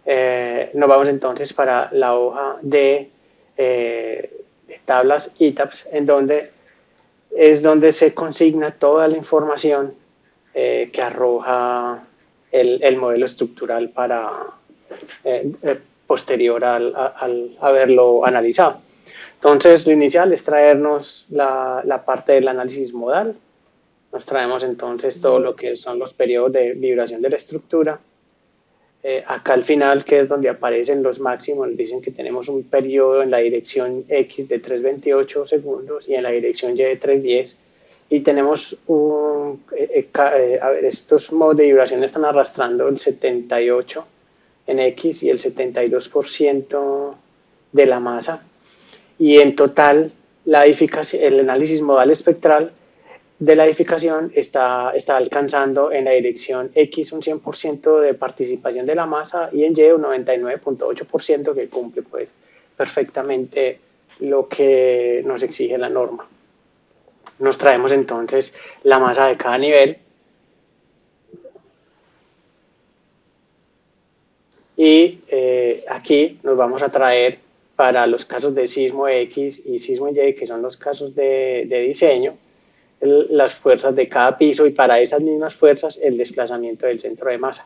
Nos vamos entonces para la hoja de tablas ITABS, en donde es donde se consigna toda la información que arroja el modelo estructural para posterior al haberlo analizado. Entonces, lo inicial es traernos la parte del análisis modal. Nos traemos entonces todo lo que son los periodos de vibración de la estructura. Acá al final, que es donde aparecen los máximos, dicen que tenemos un periodo en la dirección X de 328 segundos y en la dirección Y de 310. Y tenemos a ver, estos modos de vibración están arrastrando el 78 en X y el 72% de la masa. Y en total, el análisis modal espectral de la edificación está alcanzando en la dirección X un 100% de participación de la masa y en Y un 99.8% que cumple pues perfectamente lo que nos exige la norma. Nos traemos entonces la masa de cada nivel y aquí nos vamos a traer para los casos de sismo X y sismo Y, que son los casos de diseño, las fuerzas de cada piso y para esas mismas fuerzas el desplazamiento del centro de masa.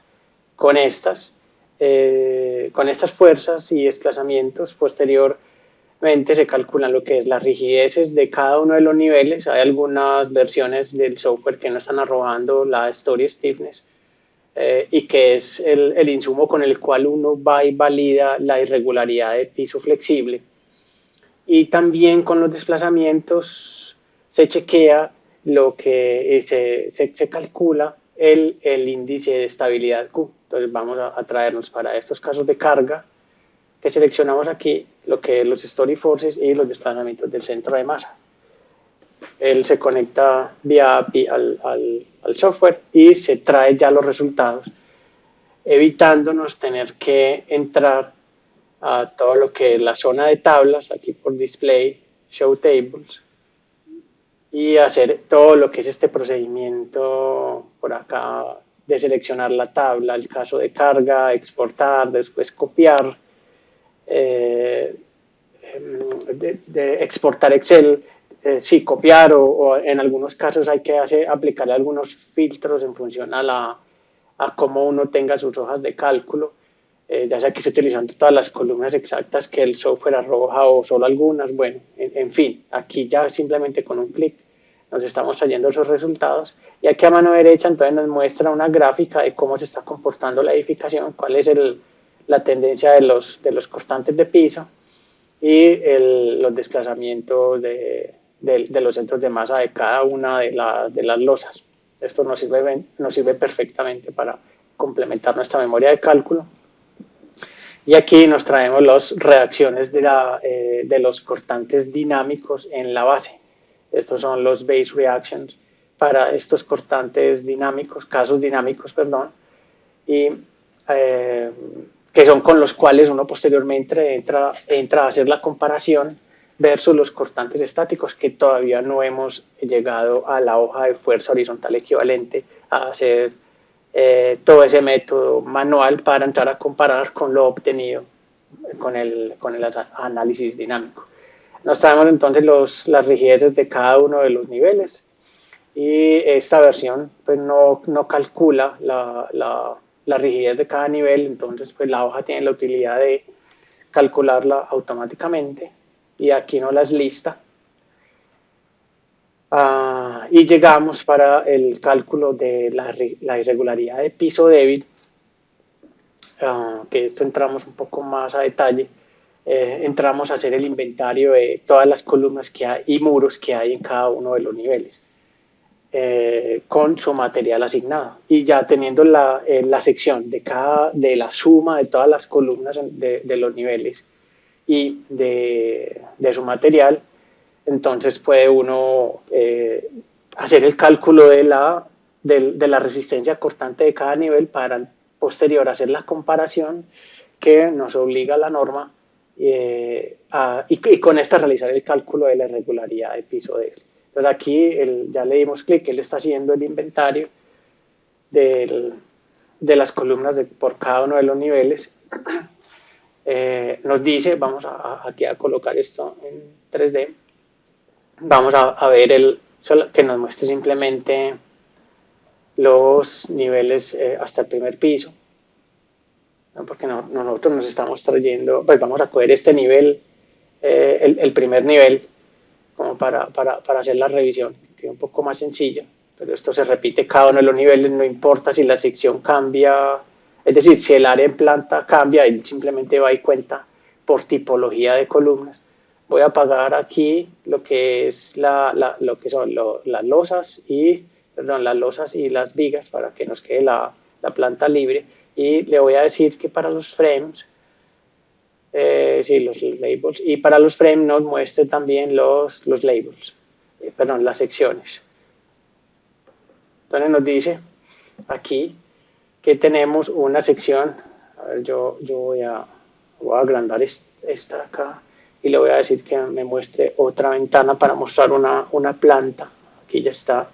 Con estas fuerzas y desplazamientos posteriormente se calculan lo que es las rigideces de cada uno de los niveles. Hay algunas versiones del software que no están arrojando la story stiffness y que es el insumo con el cual uno va y valida la irregularidad de piso flexible. Y también con los desplazamientos se chequea lo que se calcula el índice de estabilidad Q. Entonces vamos a traernos para estos casos de carga que seleccionamos aquí lo que es los story forces y los desplazamientos del centro de masa. Él se conecta vía API al software y se trae ya los resultados, evitándonos tener que entrar a todo lo que es la zona de tablas, aquí por Display, Show Tables, y hacer todo lo que es este procedimiento por acá de seleccionar la tabla, el caso de carga, exportar, después copiar, de exportar Excel, sí, copiar o en algunos casos hay que aplicarle algunos filtros en función a cómo uno tenga sus hojas de cálculo, ya sea que esté utilizando todas las columnas exactas que el software arroja o solo algunas, bueno, en fin, aquí ya simplemente con un clic nos estamos trayendo esos resultados y aquí a mano derecha entonces nos muestra una gráfica de cómo se está comportando la edificación, cuál es la tendencia de los cortantes de piso y los desplazamientos de los centros de masa de cada una de las losas. Esto nos sirve perfectamente para complementar nuestra memoria de cálculo. Y aquí nos traemos las reacciones de los cortantes dinámicos en la base. Estos son los base reactions para estos cortantes dinámicos, casos dinámicos, perdón, y que son con los cuales uno posteriormente entra a hacer la comparación versus los cortantes estáticos, que todavía no hemos llegado a la hoja de fuerza horizontal equivalente a hacer todo ese método manual para entrar a comparar con lo obtenido con el análisis dinámico. Nos traemos entonces las rigideces de cada uno de los niveles y esta versión pues no calcula la rigidez de cada nivel, entonces pues la hoja tiene la utilidad de calcularla automáticamente y aquí no las lista. Y llegamos para el cálculo de la irregularidad de piso débil, que esto entramos un poco más a detalle. Entramos a hacer el inventario de todas las columnas que hay y muros que hay en cada uno de los niveles, con su material asignado. Y ya teniendo la sección de la suma de todas las columnas de los niveles y de su material, entonces puede uno hacer el cálculo de la resistencia cortante de cada nivel para posterior hacer la comparación que nos obliga la norma, y con esta realizar el cálculo de la irregularidad de piso débil. Entonces aquí ya le dimos clic, él está haciendo el inventario de las columnas por cada uno de los niveles. Nos dice, vamos aquí a colocar esto en 3D, vamos a ver que nos muestre simplemente los niveles hasta el primer piso, ¿no? Porque nosotros nos estamos trayendo, pues vamos a coger este nivel, el primer nivel, como para hacer la revisión, que es un poco más sencilla, pero esto se repite cada uno de los niveles, no importa si la sección cambia, es decir, si el área en planta cambia, él simplemente va y cuenta por tipología de columnas. Voy a apagar aquí lo que es lo que son las losas y las vigas para que nos quede la planta libre, y le voy a decir que para los frames, sí, los labels, y para los frames nos muestre también los labels, perdón, las secciones. Entonces nos dice aquí que tenemos una sección. A ver, yo voy a agrandar esta acá y le voy a decir que me muestre otra ventana para mostrar una planta. Aquí ya está.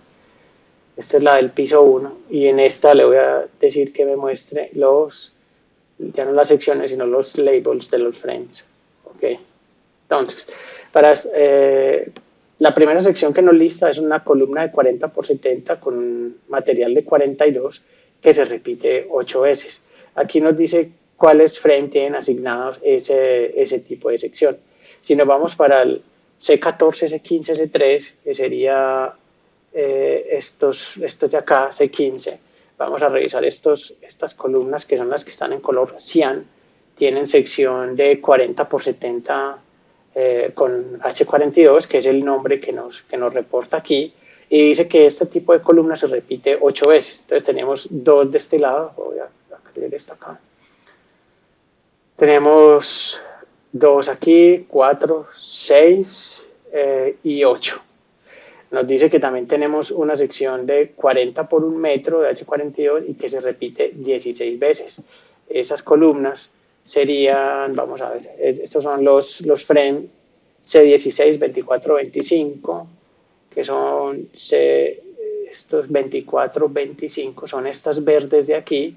Esta es la del piso 1 y en esta le voy a decir que me muestre ya no las secciones, sino los labels de los frames. Ok. Entonces, la primera sección que nos lista es una columna de 40 por 70 con un material de 42 que se repite 8 veces. Aquí nos dice cuáles frames tienen asignados ese tipo de sección. Si nos vamos para el C14, C15, C3, que sería estos de acá, C15, vamos a revisar estas columnas que son las que están en color cian, tienen sección de 40 por 70 con H42, que es el nombre que nos reporta aquí, y dice que este tipo de columna se repite 8 veces. Entonces tenemos dos de este lado, voy a crear esto acá. Tenemos dos aquí, 4, 6 y 8. Nos dice que también tenemos una sección de 40 por 1 metro de H42 y que se repite 16 veces. Esas columnas serían, vamos a ver, estos son los frames C16, 24, 25, que son estos 24, 25, son estas verdes de aquí,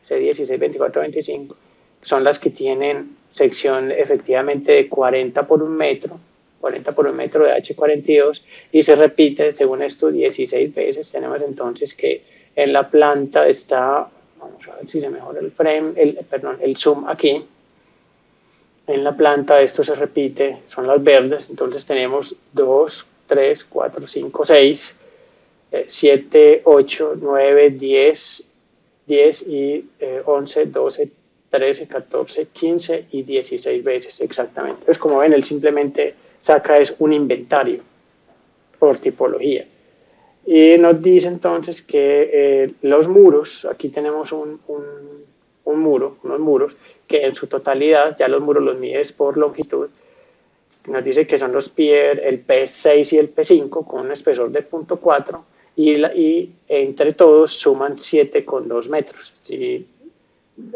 C16, 24, 25, son las que tienen sección efectivamente de 40 por 1 metro, 40 por 1 metro de H42, y se repite, según esto, 16 veces. Tenemos entonces que en la planta está, vamos a ver si se mejora el frame, el zoom aquí. En la planta esto se repite, son las verdes, entonces tenemos 2, 3, 4, 5, 6, 7, 8, 9, 10, 10 y 11, 12, 13, 14, 15 y 16 veces exactamente. Entonces, como ven, él simplemente saca es un inventario por tipología. Y nos dice entonces que los muros, aquí tenemos unos muros, que en su totalidad, ya los muros los mides por longitud, nos dice que son los pier, el P6 y el P5 con un espesor de 0.4 y entre todos suman 7,2 metros. Si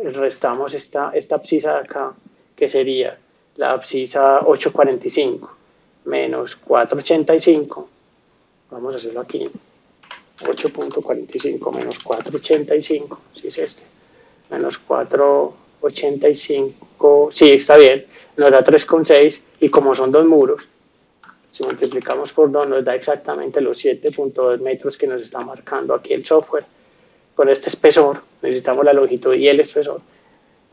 restamos esta abscisa de acá, que sería la abscisa 845 menos 485, vamos a hacerlo aquí, 8.45 menos 485, si es este, menos 485, sí, está bien, nos da 3,6, y como son dos muros, si multiplicamos por 2 nos da exactamente los 7,2 metros que nos está marcando aquí el software. Con este espesor necesitamos la longitud y el espesor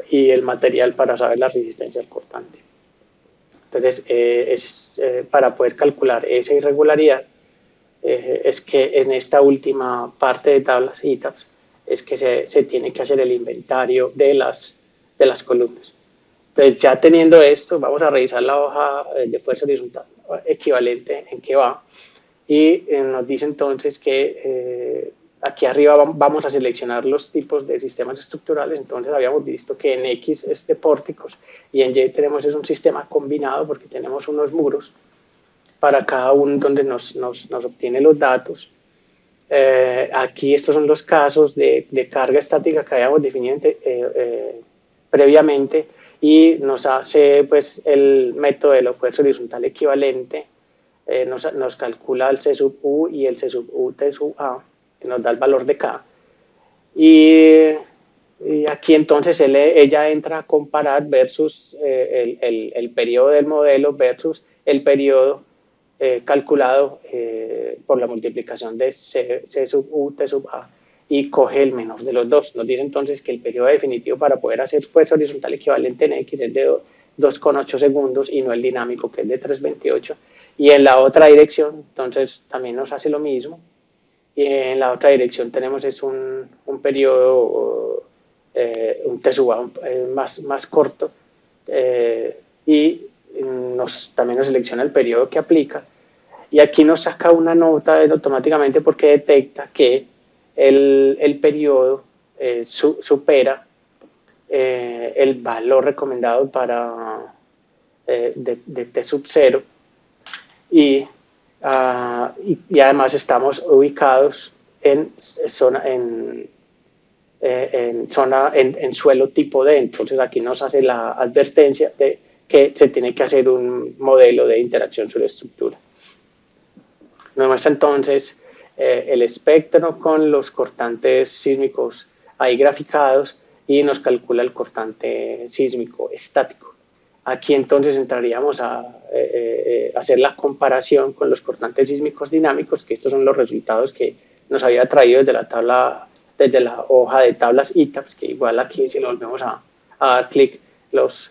y el material para saber la resistencia al cortante. Entonces, para poder calcular esa irregularidad, es que en esta última parte de tablas ITABS es que se tiene que hacer el inventario de las columnas. Entonces, ya teniendo esto, vamos a revisar la hoja de fuerza horizontal equivalente en qué va. Y nos dice entonces que aquí arriba vamos a seleccionar los tipos de sistemas estructurales. Entonces habíamos visto que en X es de pórticos y en Y tenemos es un sistema combinado porque tenemos unos muros para cada uno donde nos obtiene los datos. Aquí estos son los casos de carga estática que habíamos definido previamente y nos hace pues el método de la fuerza horizontal equivalente, nos calcula el C sub U y el C sub U T sub A, que nos da el valor de K. Y aquí entonces ella entra a comparar versus el periodo del modelo versus el periodo calculado por la multiplicación de C sub U, T sub A, y coge el menor de los dos. Nos dice entonces que el periodo definitivo para poder hacer fuerza horizontal equivalente en X es de 2,8 segundos y no el dinámico, que es de 3,28. Y en la otra dirección, entonces también nos hace lo mismo. Y en la otra dirección tenemos es un periodo, un T sub A más corto, y también nos selecciona el periodo que aplica. Y aquí nos saca una nota automáticamente porque detecta que el periodo supera el valor recomendado para de T sub 0 y además estamos ubicados en suelo tipo D. Entonces aquí nos hace la advertencia de que se tiene que hacer un modelo de interacción suelo-estructura. Nos muestra entonces el espectro con los cortantes sísmicos ahí graficados y nos calcula el cortante sísmico estático. Aquí entonces entraríamos a hacer la comparación con los cortantes sísmicos dinámicos, que estos son los resultados que nos había traído desde la hoja de tablas ITABS, que igual aquí si lo volvemos a dar clic los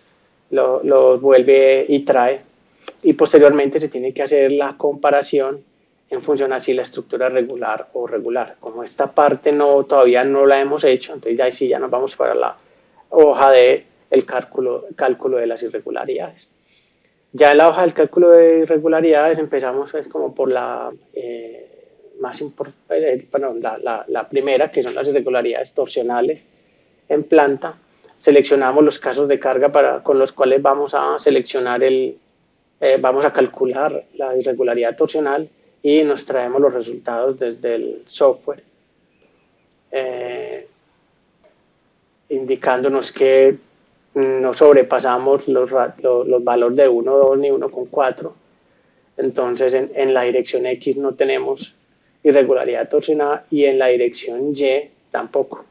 vuelve y trae. Y posteriormente se tiene que hacer la comparación en función a si la estructura es regular o regular. Como esta parte todavía no la hemos hecho, entonces ya sí ya nos vamos para la hoja de el cálculo de las irregularidades. Ya en la hoja del cálculo de irregularidades empezamos pues, como por la más importante, la primera, que son las irregularidades torsionales en planta. Seleccionamos los casos de carga con los cuales vamos a seleccionar vamos a calcular la irregularidad torsional y nos traemos los resultados desde el software, indicándonos que no sobrepasamos los valores de 1,2 ni 1,4. Entonces en la dirección X no tenemos irregularidad torsional y en la dirección Y tampoco.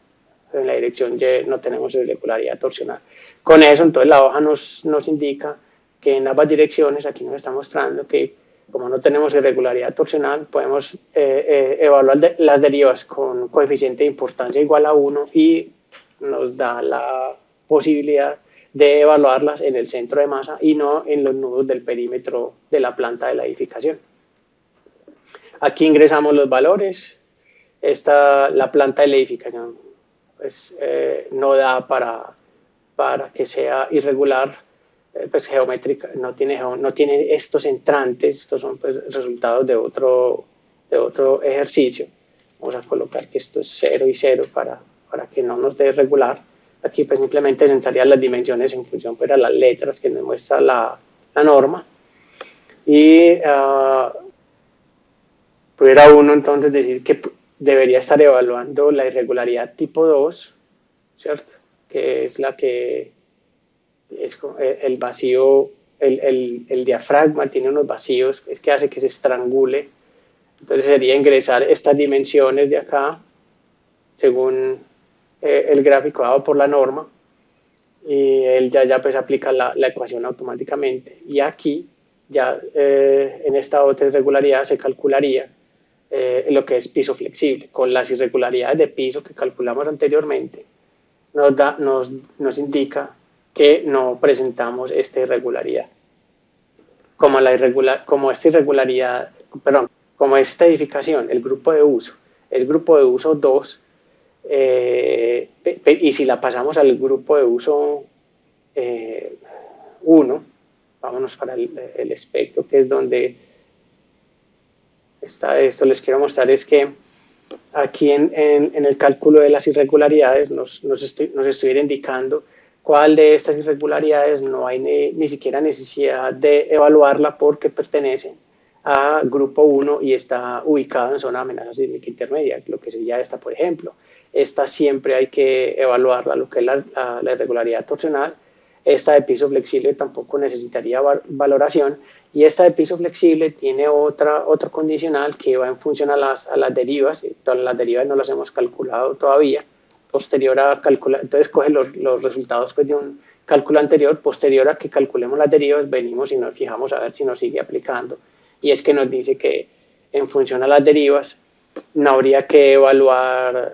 En la dirección Y no tenemos irregularidad torsional. Con eso entonces la hoja nos indica que en ambas direcciones, aquí nos está mostrando que como no tenemos irregularidad torsional, podemos evaluar las derivas con coeficiente de importancia igual a 1 y nos da la posibilidad de evaluarlas en el centro de masa y no en los nudos del perímetro de la planta de la edificación. Aquí ingresamos los valores. La planta de la edificación pues, no da para que sea irregular, pues geométrica, no tiene estos entrantes, estos son pues, resultados de otro ejercicio. Vamos a colocar que esto es 0 y 0 para que no nos dé regular. Aquí pues simplemente se entrarían las dimensiones en función pues, a las letras que nos muestra la norma. Y pudiera uno entonces decir que debería estar evaluando la irregularidad tipo 2, ¿cierto? Que es la que es el vacío, el diafragma tiene unos vacíos, es que hace que se estrangule. Entonces sería ingresar estas dimensiones de acá, según el gráfico dado por la norma, y él ya pues aplica la ecuación automáticamente. Y aquí, ya en esta otra irregularidad se calcularía lo que es piso flexible. Con las irregularidades de piso que calculamos anteriormente, nos indica que no presentamos esta irregularidad. Como esta irregularidad, como esta edificación, el grupo de uso, es grupo de uso 2, y si la pasamos al grupo de uso 1, vámonos para el espectro, que es donde está esto, les quiero mostrar es que aquí en el cálculo de las irregularidades nos estuviera indicando cuál de estas irregularidades no hay ni siquiera necesidad de evaluarla porque pertenece a grupo 1 y está ubicado en zona de amenaza sísmica intermedia, lo que sería esta, por ejemplo. Esta siempre hay que evaluarla, lo que es la irregularidad torsional. Esta de piso flexible tampoco necesitaría valoración, y esta de piso flexible tiene otro condicional que va en función a las derivas. Todas las derivas no las hemos calculado todavía, posterior a calcular, entonces coge los resultados pues, de un cálculo anterior, posterior a que calculemos las derivas, venimos y nos fijamos a ver si nos sigue aplicando, y es que nos dice que en función a las derivas no habría que evaluar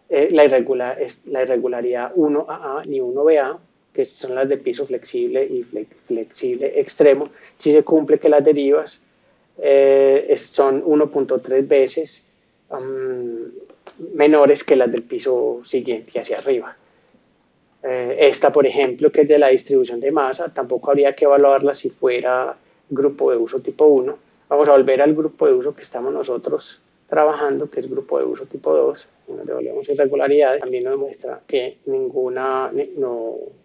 la irregularidad 1AA ni 1BA, que son las de piso flexible y flexible extremo, si se cumple que las derivas son 1.3 veces menores que las del piso siguiente hacia arriba. Esta, por ejemplo, que es de la distribución de masa, tampoco habría que evaluarla si fuera grupo de uso tipo 1. Vamos a volver al grupo de uso que estamos nosotros trabajando, que es grupo de uso tipo 2, y nos devolvemos irregularidades. También nos muestra que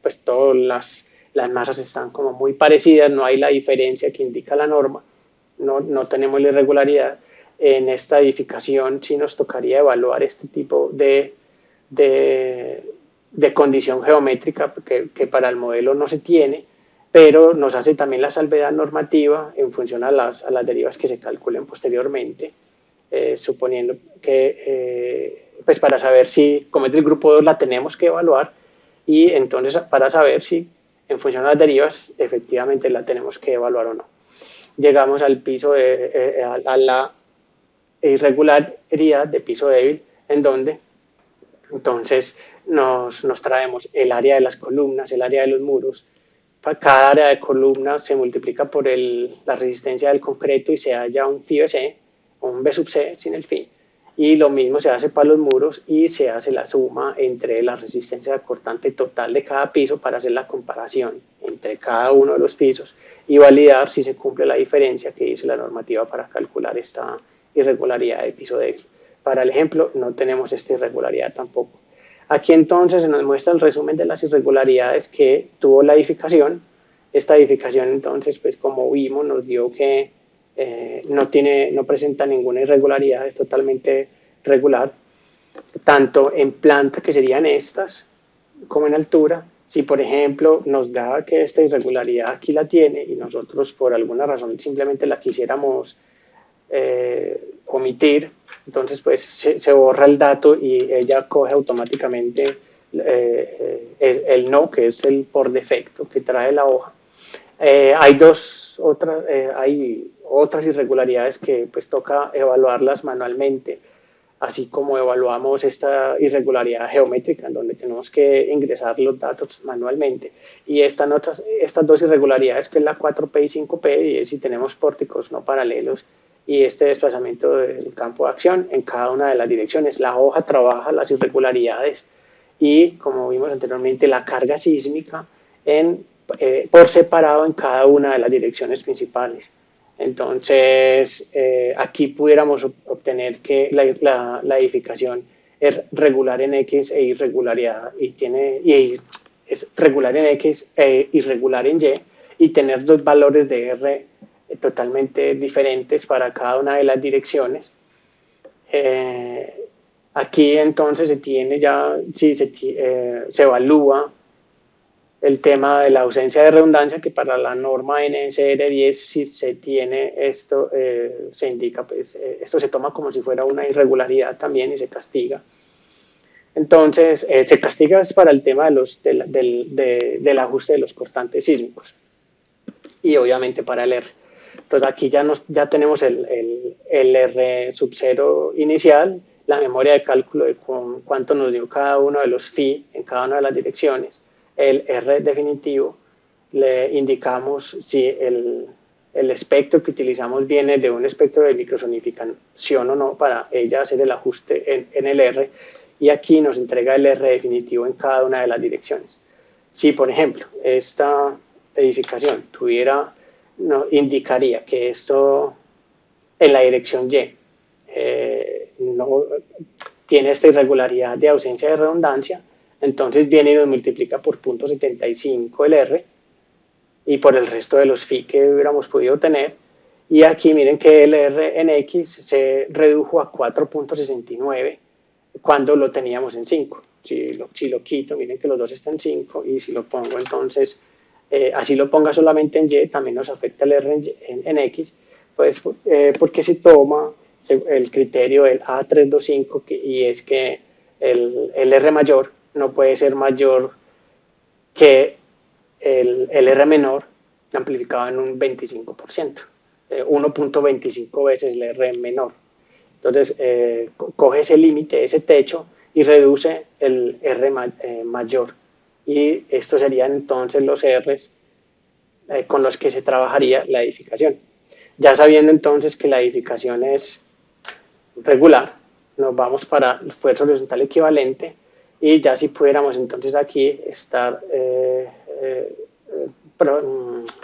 pues todas las masas están como muy parecidas, no hay la diferencia que indica la norma, no tenemos la irregularidad. En esta edificación sí nos tocaría evaluar este tipo de condición geométrica que para el modelo no se tiene, pero nos hace también la salvedad normativa en función a las derivas que se calculen posteriormente, suponiendo que, pues para saber si, como es del grupo 2, la tenemos que evaluar, y entonces para saber si en función a las derivas efectivamente la tenemos que evaluar o no. Llegamos al piso a la irregularidad de piso débil, en donde entonces nos traemos el área de las columnas, el área de los muros. Cada área de columna se multiplica por la resistencia del concreto y se halla un phi C, o un B sub C sin el phi. Y lo mismo se hace para los muros y se hace la suma entre la resistencia cortante total de cada piso para hacer la comparación entre cada uno de los pisos y validar si se cumple la diferencia que dice la normativa para calcular esta irregularidad de piso débil. Para el ejemplo, no tenemos esta irregularidad tampoco. Aquí entonces se nos muestra el resumen de las irregularidades que tuvo la edificación. Esta edificación entonces, pues como vimos, nos dio que no presenta ninguna irregularidad, es totalmente regular, tanto en planta, que serían estas, como en altura. Si por ejemplo nos da que esta irregularidad aquí la tiene y nosotros por alguna razón simplemente la quisiéramos omitir, entonces pues se borra el dato y ella coge automáticamente el no, que es el por defecto que trae la hoja. Hay otras irregularidades que pues toca evaluarlas manualmente, así como evaluamos esta irregularidad geométrica en donde tenemos que ingresar los datos manualmente, y estas dos irregularidades, que es la 4P y 5P, y es si tenemos pórticos no paralelos y este desplazamiento del campo de acción en cada una de las direcciones. La hoja trabaja las irregularidades y, como vimos anteriormente, la carga sísmica por separado en cada una de las direcciones principales. Entonces, aquí pudiéramos obtener que la edificación es regular en X e irregularidad, es regular en X e irregular en Y, y tener dos valores de R totalmente diferentes para cada una de las direcciones. Aquí entonces se evalúa el tema de la ausencia de redundancia, que para la norma NSR 10, si se tiene esto, se indica, pues esto se toma como si fuera una irregularidad también y se castiga. Entonces, se castiga para el tema del ajuste de los cortantes sísmicos y obviamente para el R. Entonces aquí ya tenemos el R sub 0 inicial, la memoria de cálculo de cuánto nos dio cada uno de los phi en cada una de las direcciones, el R definitivo, le indicamos si el el espectro que utilizamos viene de un espectro de microsonificación o no, para ella hacer el ajuste en el R, y aquí nos entrega el R definitivo en cada una de las direcciones. Si, por ejemplo, esta edificación tuviera, no, indicaría que esto en la dirección Y no tiene esta irregularidad de ausencia de redundancia, entonces viene y nos multiplica por 0.75 el R y por el resto de los phi que hubiéramos podido tener. Y aquí miren que el R en X se redujo a 4.69 cuando lo teníamos en 5. Si lo quito, miren que los dos están en 5, y si lo pongo entonces, así lo ponga solamente en Y, también nos afecta el R en X, pues porque se toma el criterio del A325, y es que el R mayor no puede ser mayor que el R menor amplificado en un 25%, 1.25 veces el R menor. Entonces, coge ese límite, ese techo, y reduce el R mayor. Y estos serían entonces los R's con los que se trabajaría la edificación. Ya sabiendo entonces que la edificación es regular, nos vamos para el esfuerzo horizontal equivalente, y ya si pudiéramos entonces aquí estar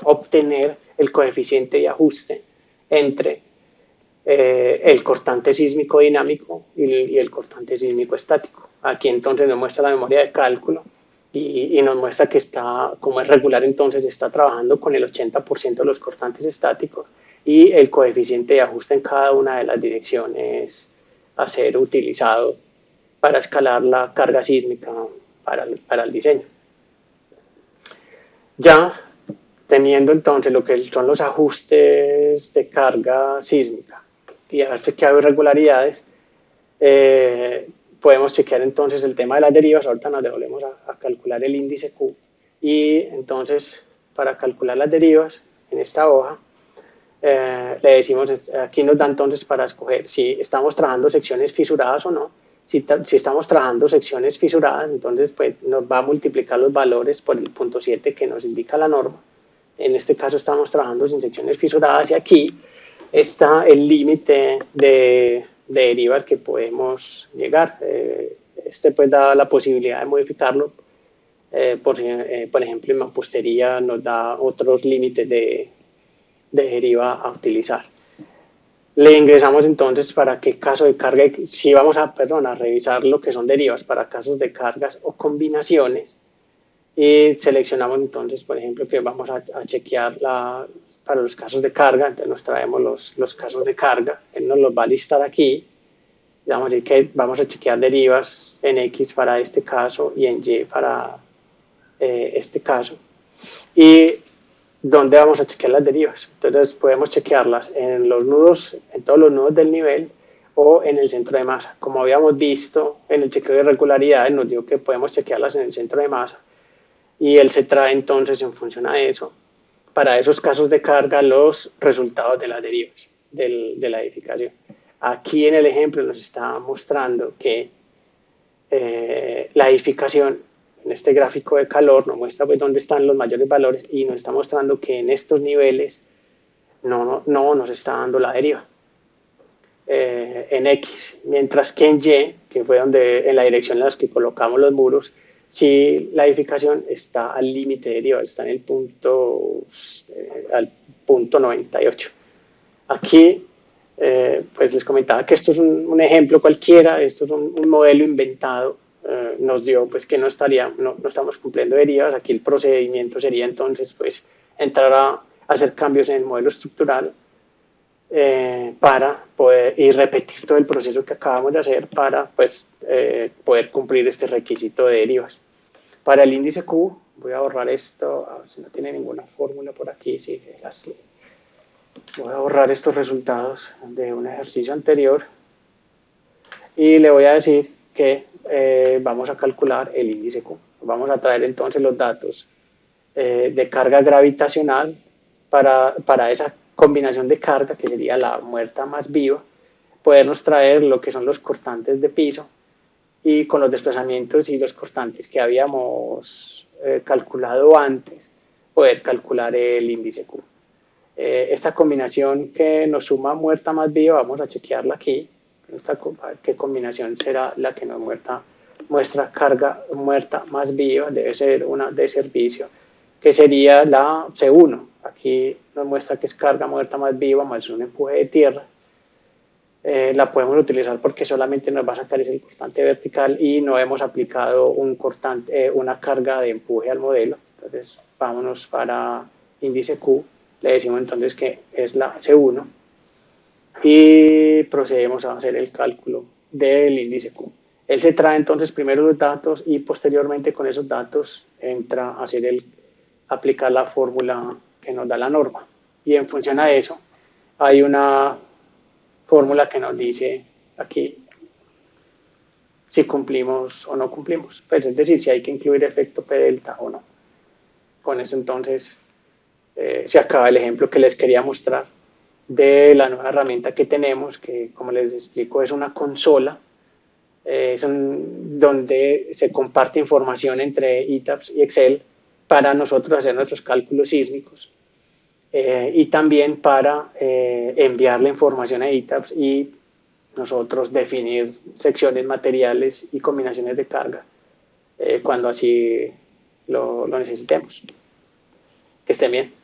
obtener el coeficiente de ajuste entre el cortante sísmico dinámico y el cortante sísmico estático. Aquí entonces nos muestra la memoria de cálculo y nos muestra que está, como es regular, entonces está trabajando con el 80% de los cortantes estáticos, y el coeficiente de ajuste en cada una de las direcciones a ser utilizado para escalar la carga sísmica para el diseño. Ya teniendo entonces lo que son los ajustes de carga sísmica y haber chequeado irregularidades, podemos chequear entonces el tema de las derivas. Ahorita nos devolvemos a calcular el índice Q, y entonces para calcular las derivas en esta hoja, le decimos, aquí nos da entonces para escoger si estamos trabajando secciones fisuradas o no. Si estamos trabajando secciones fisuradas, entonces pues nos va a multiplicar los valores por el 0.7 que nos indica la norma. En este caso estamos trabajando sin secciones fisuradas, y aquí está el límite de deriva al que podemos llegar. Este pues da la posibilidad de modificarlo. Por ejemplo, en mampostería nos da otros límites de deriva a utilizar. Le ingresamos entonces para qué caso de carga, si vamos a revisar lo que son derivas para casos de cargas o combinaciones, y seleccionamos entonces, por ejemplo, que vamos a chequear para los casos de carga. Entonces nos traemos los casos de carga, él nos los va a listar aquí. Vamos a decir que vamos a chequear derivas en X para este caso y en Y para este caso. Y ¿dónde vamos a chequear las derivas? Entonces podemos chequearlas en los nudos, en todos los nudos del nivel, o en el centro de masa. Como habíamos visto en el chequeo de irregularidades, nos dijo que podemos chequearlas en el centro de masa, y él se trae entonces, en función a eso, para esos casos de carga, los resultados de las derivas de la edificación. Aquí en el ejemplo nos está mostrando que la edificación, en este gráfico de calor, nos muestra pues dónde están los mayores valores, y nos está mostrando que en estos niveles no nos está dando la deriva en X, mientras que en Y, que fue en la dirección en la que colocamos los muros, si la edificación está al límite de deriva, está en el al punto 98. Aquí pues les comentaba que esto es un ejemplo cualquiera, esto es un modelo inventado. Nos dio pues que no estamos cumpliendo derivas. Aquí el procedimiento sería entonces pues entrar a hacer cambios en el modelo estructural para poder repetir todo el proceso que acabamos de hacer para pues poder cumplir este requisito de derivas. Para el índice Q, voy a borrar esto, a ver si no tiene ninguna fórmula por aquí. Sí, voy a borrar estos resultados de un ejercicio anterior, y le voy a decir que vamos a calcular el índice Q. Vamos a traer entonces los datos de carga gravitacional para esa combinación de carga, que sería la muerta más viva, podernos traer lo que son los cortantes de piso, y con los desplazamientos y los cortantes que habíamos calculado antes, poder calcular el índice Q. Esta combinación que nos suma muerta más viva, vamos a chequearla aquí. A ver qué combinación será la que nos muestra carga muerta más viva, debe ser una de servicio, que sería la C1. Aquí nos muestra que es carga muerta más viva más un empuje de tierra. La podemos utilizar porque solamente nos va a sacar ese cortante vertical y no hemos aplicado una carga de empuje al modelo. Entonces vámonos para índice Q, le decimos entonces que es la C1 y procedemos a hacer el cálculo del índice Q. Él se trae entonces primero los datos y posteriormente con esos datos entra a aplicar la fórmula que nos da la norma. Y en función a eso hay una fórmula que nos dice aquí si cumplimos o no cumplimos. Pues es decir, si hay que incluir efecto P delta o no. Con eso entonces se acaba el ejemplo que les quería mostrar de la nueva herramienta que tenemos, que como les explico es una consola donde se comparte información entre ETABS y Excel para nosotros hacer nuestros cálculos sísmicos y también para enviar la información a ETABS y nosotros definir secciones materiales y combinaciones de carga cuando así lo necesitemos. Que estén bien.